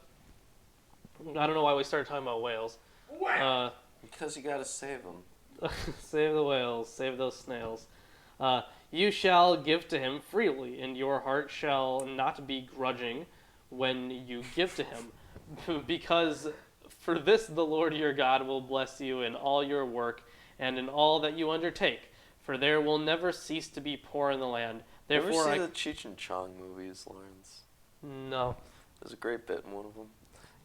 don't know why we started talking about whales. Because you gotta save them. Save the whales, save those snails. You shall give to him freely, and your heart shall not be grudging when you give to him. Because for this the Lord your God will bless you in all your work and in all that you undertake. For there will never cease to be poor in the land. You ever Therefore see the Cheech and Chong movies, Lawrence? No. There's a great bit in one of them.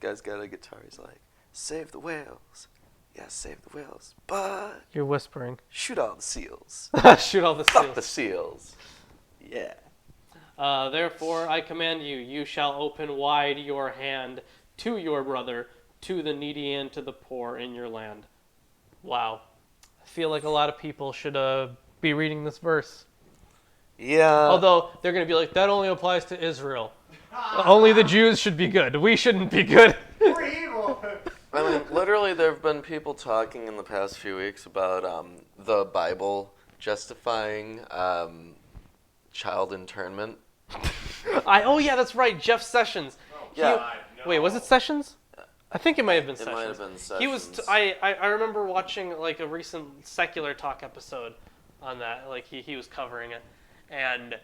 Guy's got a guitar. He's like, "Save the whales, yeah, save the whales, but You're whispering. shoot all the seals. Shoot all the Fuck seals. the seals." Yeah. Therefore I command you, you shall open wide your hand to your brother, to the needy and to the poor in your land. Wow. I feel like a lot of people should be reading this verse. Yeah. Although they're going to be like, that only applies to Israel. Only the Jews should be good. We shouldn't be good. We're evil. I mean, literally, there have been people talking in the past few weeks about the Bible justifying child internment. Oh yeah, that's right. Jeff Sessions. Yeah. God, no. Wait, was it Sessions? I think it might have been It Sessions. might have been Sessions. He was. I remember watching like a recent Secular Talk episode on that. Like he was covering it, and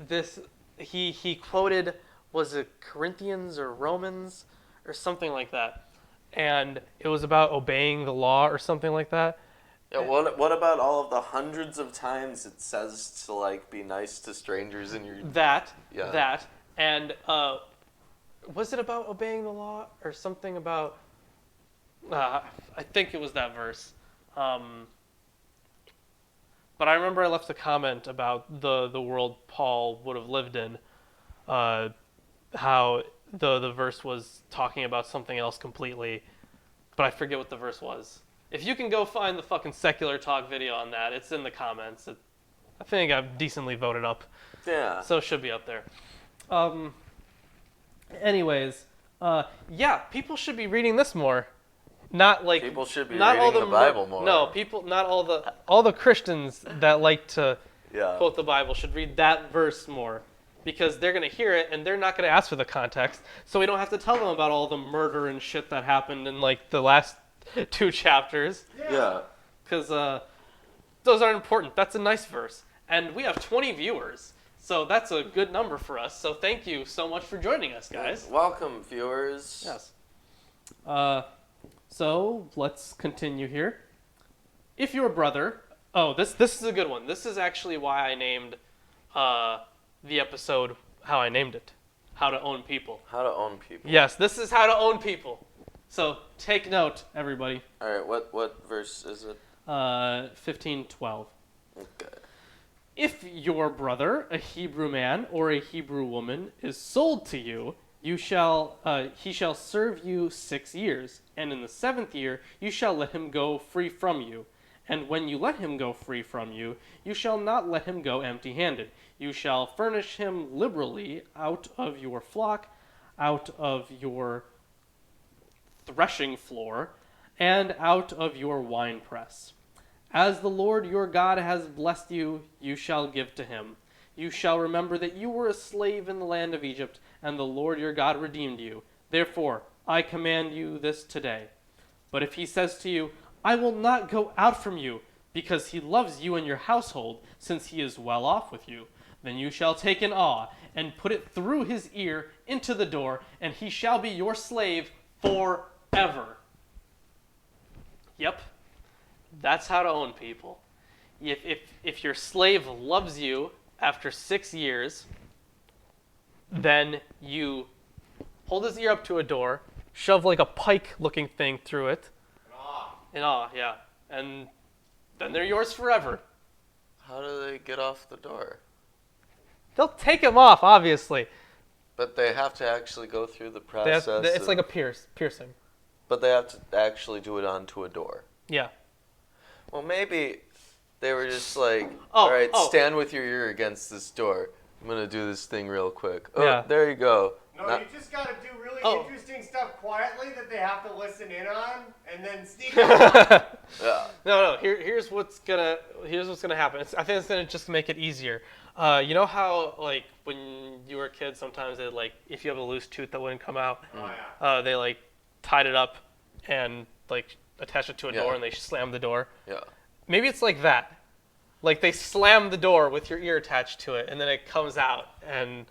this he quoted, was it Corinthians or Romans or something like that, and it was about obeying the law or something like that. Yeah, what about all of the hundreds of times it says to like be nice to strangers in your That Yeah. and was it about obeying the law or something about? I think it was that verse. But I remember I left a comment about the world Paul would have lived in, how the verse was talking about something else completely, but I forget what the verse was. If you can go find the fucking Secular Talk video on that, it's in the comments. I think I've decently voted up, Yeah. so it should be up there. Anyways, yeah, people should be reading this more. Not like People should be not all reading the Bible more. No, people, not all the Christians that like to Yeah. quote the Bible should read that verse more, because they're gonna hear it and they're not gonna ask for the context, so we don't have to tell them about all the murder and shit that happened in like the last 2 chapters, Yeah. because those aren't important. That's a nice verse, and we have 20 viewers, so that's a good number for us. So thank you so much for joining us, guys. Welcome, viewers. Yes. So let's continue here. If your brother, this is a good one. This is actually why I named the episode how I named it, How to Own People. How to own people. Yes, this is how to own people. So take note, everybody. All right. What verse is it? 15:12. Okay. If your brother, a Hebrew man or a Hebrew woman, is sold to you, he shall serve you 6 years, and in the 7th year you shall let him go free from you. And when you let him go free from you, you shall not let him go empty-handed. You shall furnish him liberally out of your flock, out of your threshing floor, and out of your winepress. As the Lord your God has blessed you, you shall give to him. You shall remember that you were a slave in the land of Egypt, and the Lord your God redeemed you. Therefore, I command you this today. But if he says to you, I will not go out from you, because he loves you and your household, since he is well off with you, then you shall take an awl and put it through his ear into the door, and he shall be your slave forever. Yep. That's how to own people. If your slave loves you after 6 years, then you hold his ear up to a door, shove like a pike-looking thing through it. In awe, yeah. And then they're yours forever. How do they get off the door? They'll take him off, obviously. But they have to actually go through the process. It's like a piercing. But they have to actually do it onto a door. Yeah. Well, maybe they were just like, all right, stand with your ear against this door. I'm going to do this thing real quick. Oh, yeah. There you go. No, you just got to do really interesting stuff quietly that they have to listen in on, and then sneak up. Yeah. No. Here's what's gonna happen. I think it's gonna just make it easier. You know how like when you were a kid, sometimes they like if you have a loose tooth that wouldn't come out, they like tied it up and like attached it to a door and they slammed the door. Yeah. Maybe it's like that. Like they slam the door with your ear attached to it, and then it comes out, and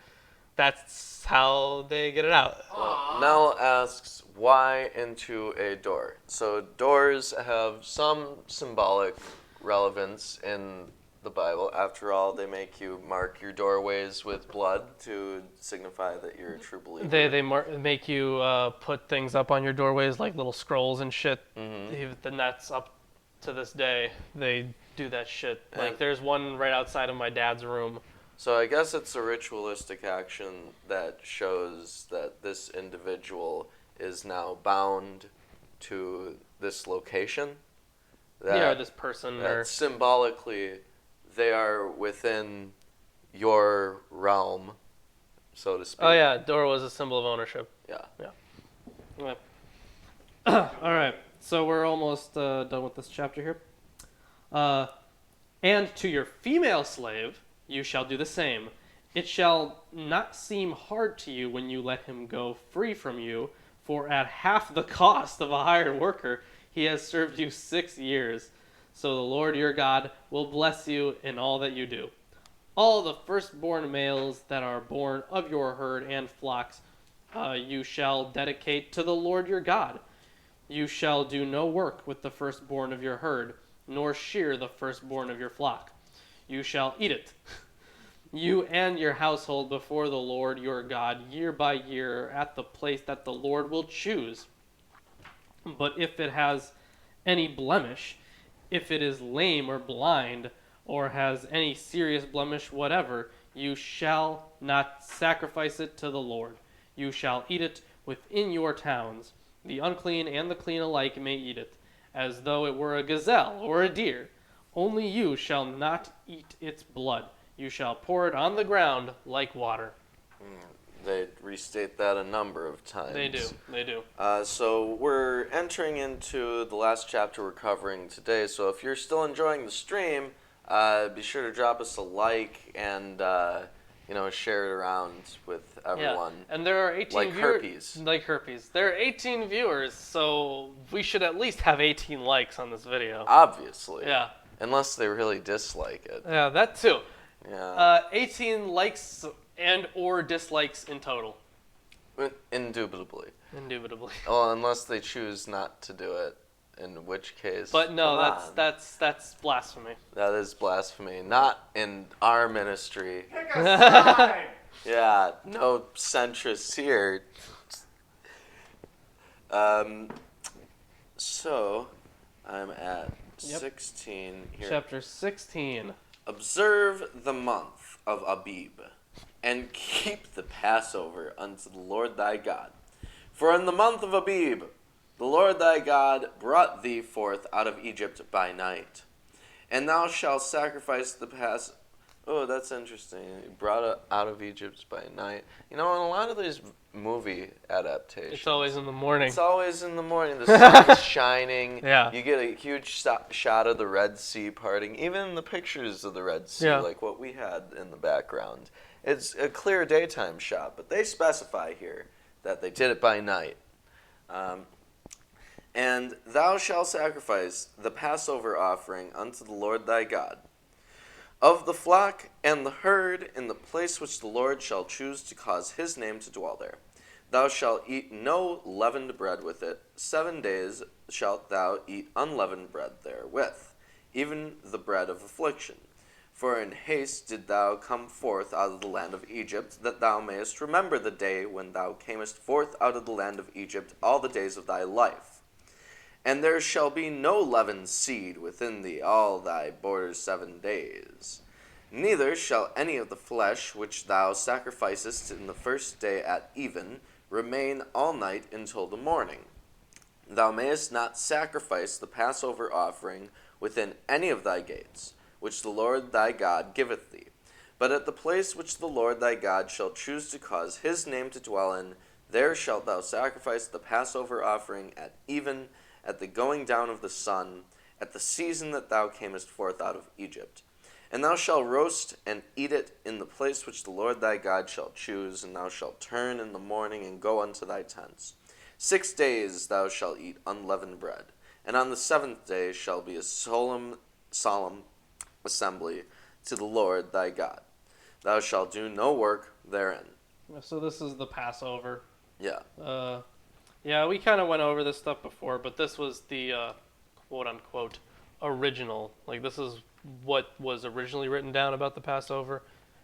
that's how they get it out. Well, Nell asks, why into a door? So doors have some symbolic relevance in the Bible. After all, they make you mark your doorways with blood to signify that you're a true believer. They make you put things up on your doorways like little scrolls and shit. Mm-hmm. Then that's up to this day. They do that shit. Like there's one right outside of my dad's room. So I guess it's a ritualistic action that shows that this individual is now bound to this location. Or this person. That symbolically, they are within your realm, so to speak. Oh yeah, door was a symbol of ownership. Yeah. Okay. All right, so we're almost done with this chapter here. And to your female slave you shall do the same. It shall not seem hard to you when you let him go free from you, for at half the cost of a hired worker he has served you 6 years. So the Lord your God will bless you in all that you do. All the firstborn males that are born of your herd and flocks you shall dedicate to the Lord your God. You shall do no work with the firstborn of your herd, nor shear the firstborn of your flock. You shall eat it, you and your household, before the Lord your God, year by year, at the place that the Lord will choose. But if it has any blemish, if it is lame or blind, or has any serious blemish whatever, you shall not sacrifice it to the Lord. You shall eat it within your towns. The unclean and the clean alike may eat it, as though it were a gazelle or a deer. Only you shall not eat its blood. You shall pour it on the ground like water. They restate that a number of times. They do. So we're entering into the last chapter we're covering today. So if you're still enjoying the stream, be sure to drop us a like and share it around with everyone. Yeah. And there are 18 like herpes. Like herpes. There are 18 viewers, so we should at least have 18 likes on this video. Obviously. Yeah. Unless they really dislike it. Yeah, that too. Yeah. 18 likes and or dislikes in total. Indubitably. Well, unless they choose not to do it, in which case. But no, that's blasphemy. That is blasphemy. Not in our ministry. Pick a side! Yeah, no centrists here. So, I'm at Yep. 16 here. Chapter 16. Observe the month of Abib, and keep the Passover unto the Lord thy God. For in the month of Abib, the Lord thy God brought thee forth out of Egypt by night. And thou shalt sacrifice the Passover. Oh, that's interesting. He brought it out of Egypt by night. You know, in a lot of these movie adaptations, It's always in the morning. It's always in the morning. The sun's shining. Yeah. You get a huge shot of the Red Sea parting. Even in the pictures of the Red Sea, Yeah. like what we had in the background. It's a clear daytime shot, but they specify here that they did it by night. And thou shalt sacrifice the Passover offering unto the Lord thy God. Of the flock and the herd in the place which the Lord shall choose to cause his name to dwell there. Thou shalt eat no leavened bread with it. 7 days shalt thou eat unleavened bread therewith, even the bread of affliction. For in haste did thou come forth out of the land of Egypt, that thou mayest remember the day when thou camest forth out of the land of Egypt all the days of thy life. And there shall be no leavened seed within thee all thy borders 7 days. Neither shall any of the flesh which thou sacrificest in the first day at even remain all night until the morning. Thou mayest not sacrifice the Passover offering within any of thy gates, which the Lord thy God giveth thee. But at the place which the Lord thy God shall choose to cause his name to dwell in, there shalt thou sacrifice the Passover offering at even, at the going down of the sun, at the season that thou camest forth out of Egypt. And thou shalt roast and eat it in the place which the Lord thy God shall choose, and thou shalt turn in the morning and go unto thy tents. 6 days thou shalt eat unleavened bread, and on the 7th day shall be a solemn assembly to the Lord thy God. Thou shalt do no work therein. So this is the Passover. Yeah. Yeah, we kind of went over this stuff before, but this was the quote-unquote original. Like, this is what was originally written down about the Passover,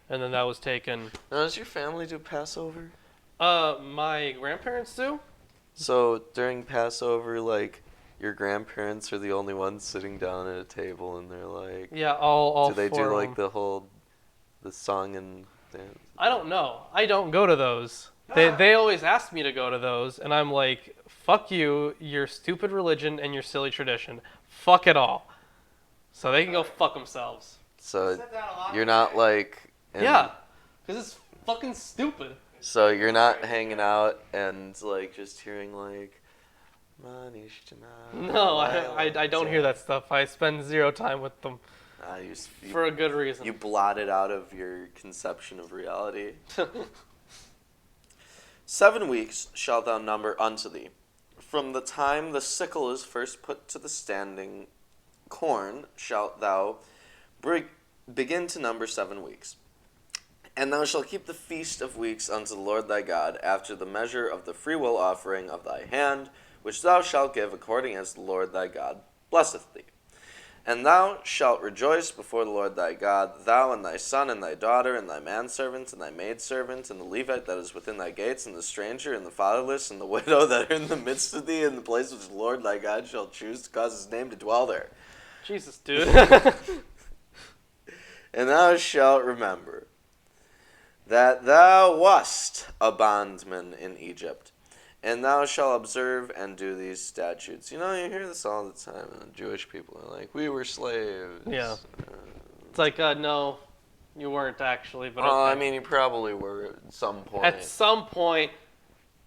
and then that was taken. Now, does your family do Passover? My grandparents do. So during Passover, like, your grandparents are the only ones sitting down at a table, and they're like, Yeah, all do they four do of like them. the song and dance? I don't know. I don't go to those. They always ask me to go to those, and I'm like, fuck you, your stupid religion and your silly tradition. Fuck it all. So they can go fuck themselves. So Said that a lot you're today. not like Yeah, because it's fucking stupid. So you're not hanging out and like just hearing like Manish Jana. No, I don't hear that stuff. I spend zero time with them You, for a good reason. you blot it out of your conception of reality. 7 weeks shalt thou number unto thee, from the time the sickle is first put to the standing corn shalt thou begin to number 7 weeks. And thou shalt keep the feast of weeks unto the Lord thy God, after the measure of the freewill offering of thy hand, which thou shalt give according as the Lord thy God blesseth thee. And thou shalt rejoice before the Lord thy God, thou and thy son and thy daughter, and thy manservant and thy maidservant, and the Levite that is within thy gates, and the stranger, and the fatherless, and the widow that are in the midst of thee, in the place which the Lord thy God shall choose to cause his name to dwell there. Jesus, dude. And thou shalt remember that thou wast a bondman in Egypt, and thou shalt observe and do these statutes. You know, you hear this all the time, and the Jewish people are like, we were slaves. Yeah. It's like, no, you weren't actually. But Well, okay. I mean, you probably were at some point. At some point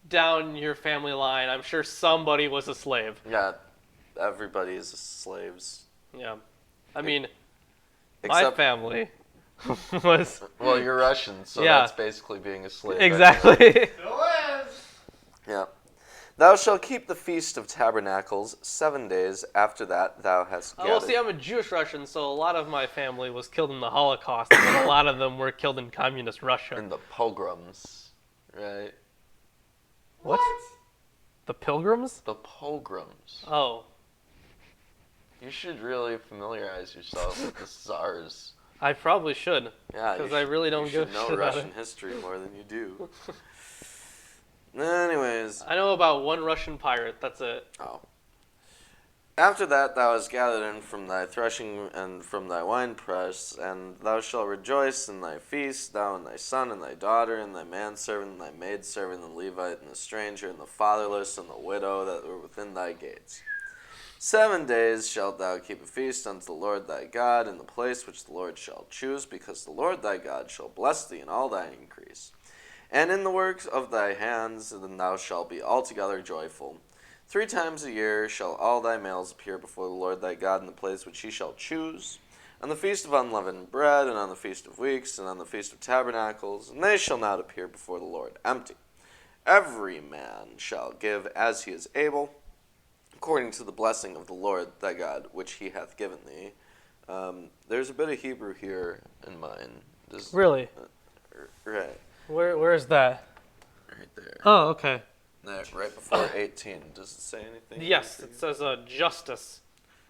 down your family line, I'm sure somebody was a slave. Yeah, everybody is slaves. Yeah. I mean, Except, my family was... well, you're Russian, so Yeah. that's basically being a slave. Exactly. Still is. Yeah. Thou shalt keep the Feast of Tabernacles 7 days. After that thou hast gathered. Well, see, I'm a Jewish Russian, so a lot of my family was killed in the Holocaust, and a lot of them were killed in communist Russia. In the pogroms, right? What? The Pilgrims? The pogroms. Oh. You should really familiarize yourself with the Tsars. I probably should. Yeah, Because I really don't you give should a know shit about Russian it. history more than you do. Anyways, I know about one Russian pirate, that's it. oh, After that thou hast gathered in from thy threshing and from thy winepress, and thou shalt rejoice in thy feast, thou and thy son and thy daughter, and thy manservant and thy maidservant, and the Levite and the stranger, and the fatherless and the widow that were within thy gates. 7 days shalt thou keep a feast unto the Lord thy God in the place which the Lord shall choose, because the Lord thy God shall bless thee in all thy increase. And in the works of thy hands, then thou shalt be altogether joyful. 3 times a year shall all thy males appear before the Lord thy God in the place which he shall choose, on the feast of unleavened bread, and on the feast of weeks, and on the feast of tabernacles, and they shall not appear before the Lord empty. Every man shall give as he is able, according to the blessing of the Lord thy God, which he hath given thee. There's a bit of Hebrew here in mine. Really? Right. Where is that? Right there. Oh, okay. There, right before 18. Does it say anything? Yes, it says justice.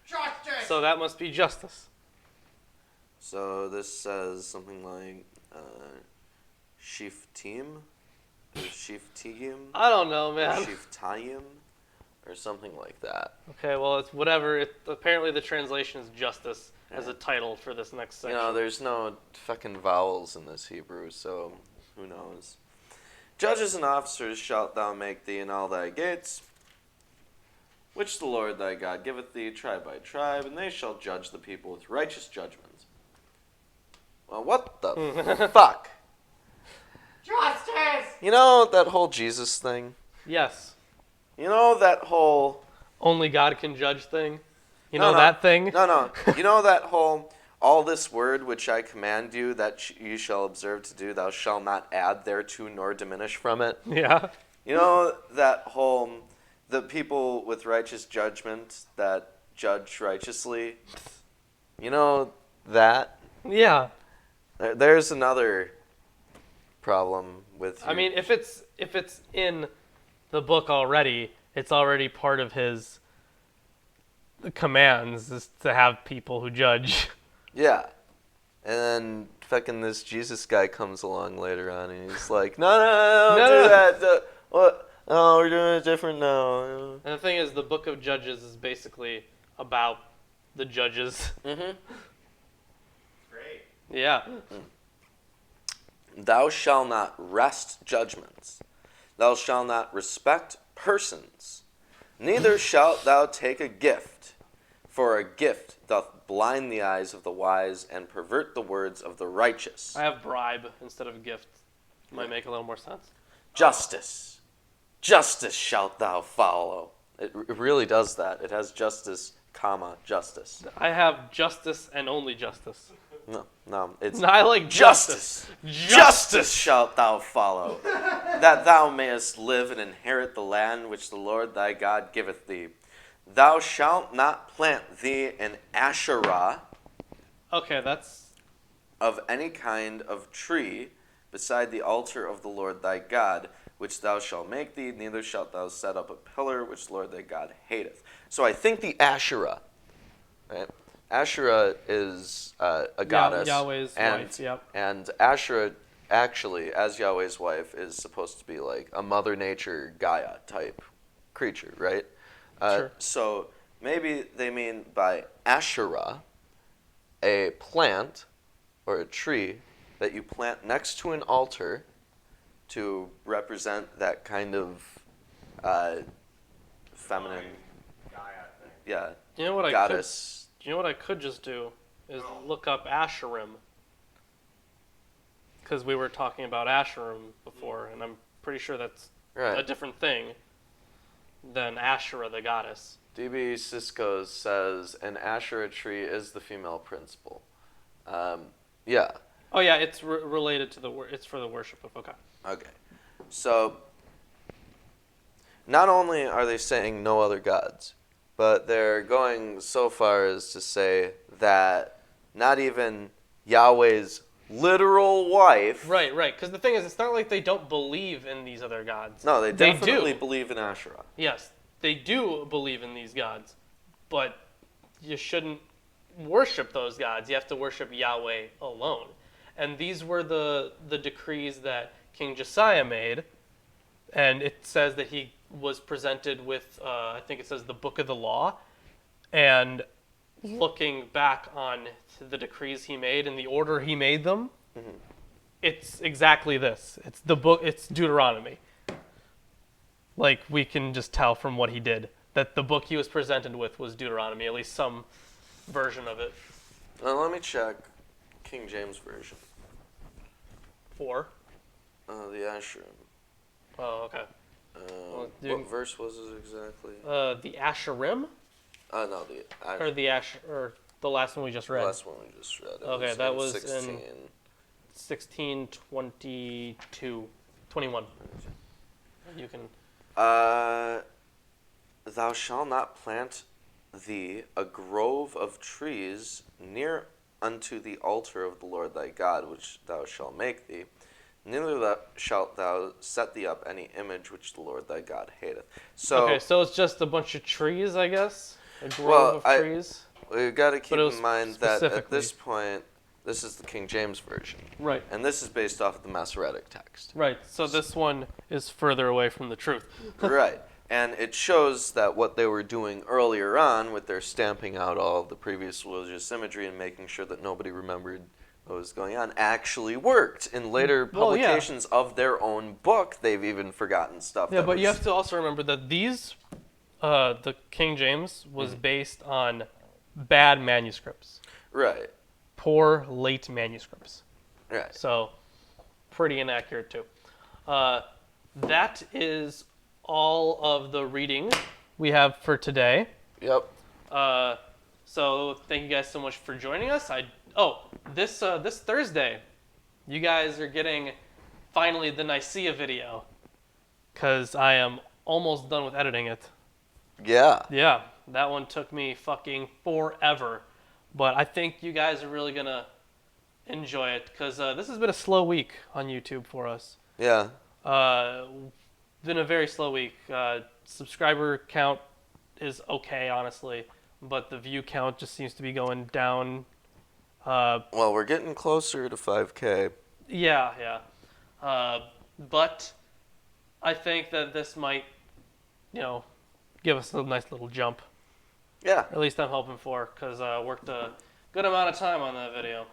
Justice! So that must be justice. So this says something like Shiftim? Shiftigim? I don't know, man. Shiftayim? Or something like that. Okay, well, it's whatever. Apparently the translation is justice as a title for this next section. You know, there's no fucking vowels in this Hebrew, so who knows. Judges and officers shalt thou make thee in all thy gates, which the Lord thy God giveth thee, tribe by tribe, and they shall judge the people with righteous judgments. Well, what the fuck? Justice! You know that whole Jesus thing? Yes. You know that whole... Only God can judge thing? You No, know that thing? No. You know that whole... All this word which I command you that you shall observe to do, thou shalt not add thereto nor diminish from it. Yeah. You know that whole, the people with righteous judgment that judge righteously. You know that? Yeah. There's another problem with. I mean, if it's in the book already, it's already part of his commands is to have people who judge. Yeah. And then fucking this Jesus guy comes along later on and he's like, no, don't do that. What? No, we're doing it different now. And the thing is, the book of Judges is basically about the judges. Mm-hmm. Great. Yeah. Thou shalt not wrest judgments. Thou shalt not respect persons. Neither shalt thou take a gift, for a gift doth blind the eyes of the wise and pervert the words of the righteous. I have bribe instead of gift. Might make a little more sense. Justice. Justice shalt thou follow. It really does that. It has justice, comma, justice. I have justice and only justice. No, it's No, I like justice. Justice shalt thou follow, that thou mayest live and inherit the land which the Lord thy God giveth thee. Thou shalt not plant thee an Asherah Okay, that's... of any kind of tree beside the altar of the Lord thy God, which thou shalt make thee, neither shalt thou set up a pillar which the Lord thy God hateth. So I think the Asherah, right? Asherah is a goddess. Yahweh's wife, yep. And Asherah, actually, as Yahweh's wife, is supposed to be like a Mother Nature Gaia type creature, right? Sure. So maybe they mean by Asherah a plant or a tree that you plant next to an altar to represent that kind of feminine, Gaia thing. yeah, You know what goddess. You know what I could just do is look up Asherim, because we were talking about Asherim before, and I'm pretty sure that's Right. a different thing than Asherah, the goddess. DB Cisco says an Asherah tree is the female principle. Yeah. Oh yeah, it's related to it's for the worship of. Okay. Okay. So, not only are they saying no other gods, but they're going so far as to say that not even Yahweh's literal wife... Right. Because the thing is, it's not like they don't believe in these other gods. No, they definitely do. believe in Asherah. Yes, they do believe in these gods, but you shouldn't worship those gods. You have to worship Yahweh alone. And these were the decrees that King Josiah made, and it says that he was presented with, I think it says the Book of the Law, and looking back on the decrees he made and the order he made them, it's exactly this. It's the book. It's Deuteronomy. Like, we can just tell from what he did that the book he was presented with was Deuteronomy, at least some version of it. Let me check King James Version. 4. The Asherim. Oh, okay. What verse was it exactly? The Asherim? No, Or or the last one we just read? The last one we just read. Okay, that was 16. in 16:22, 21. You can. Thou shalt not plant thee a grove of trees near unto the altar of the Lord thy God, which thou shalt make thee. Neither shalt thou set thee up any image which the Lord thy God hateth. So, Okay, so it's just a bunch of trees, I guess? A grove of trees? We've got to keep in mind that at specifically- this point, this is the King James Version. Right. And this is based off of the Masoretic text. Right, so this one is further away from the truth. Right. And it shows that what they were doing earlier on with their stamping out all of the previous religious imagery and making sure that nobody remembered what was going on actually worked. In later publications of their own book, they've even forgotten stuff. Yeah, but you have to also remember that these, the King James was based on bad manuscripts. Right. Poor, late manuscripts. Right. So, pretty inaccurate too. That is all of the reading we have for today. Yep. So thank you guys so much for joining us. This Thursday, you guys are getting finally the Nicaea video, because I am almost done with editing it. Yeah. Yeah, that one took me fucking forever, but I think you guys are really gonna enjoy it, because this has been a slow week on YouTube for us. Yeah. Been a very slow week. Subscriber count is okay, honestly, but the view count just seems to be going down. Well, we're getting closer to 5K. Yeah. But I think that this might, give us a nice little jump. Yeah. At least I'm hoping for, because I worked a good amount of time on that video.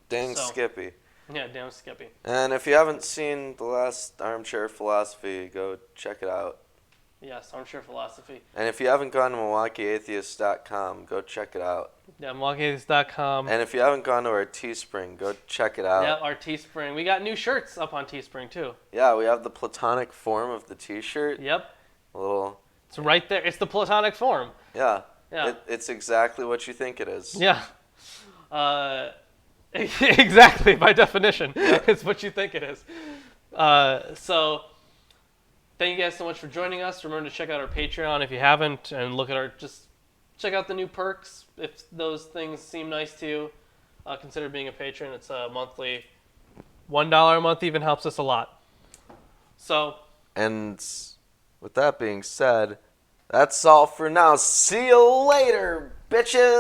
Dang Skippy. Yeah, damn Skippy. And if you haven't seen the last Armchair Philosophy, go check it out. Yes, Armchair Philosophy. And if you haven't gone to MilwaukeeAtheist.com, go check it out. Yeah, MilwaukeeAtheist.com. And if you haven't gone to our Teespring, go check it out. Yeah, our Teespring. We got new shirts up on Teespring, too. Yeah, we have the platonic form of the T-shirt. Yep. A little... It's right there. It's the platonic form. Yeah. Yeah. It's exactly what you think it is. Yeah. Exactly, by definition. Yeah. It's what you think it is. So, thank you guys so much for joining us. Remember to check out our Patreon if you haven't, and just check out the new perks. If those things seem nice to you, consider being a patron. It's a monthly, $1 a month even helps us a lot. So, and with that being said, that's all for now. See you later, bitches!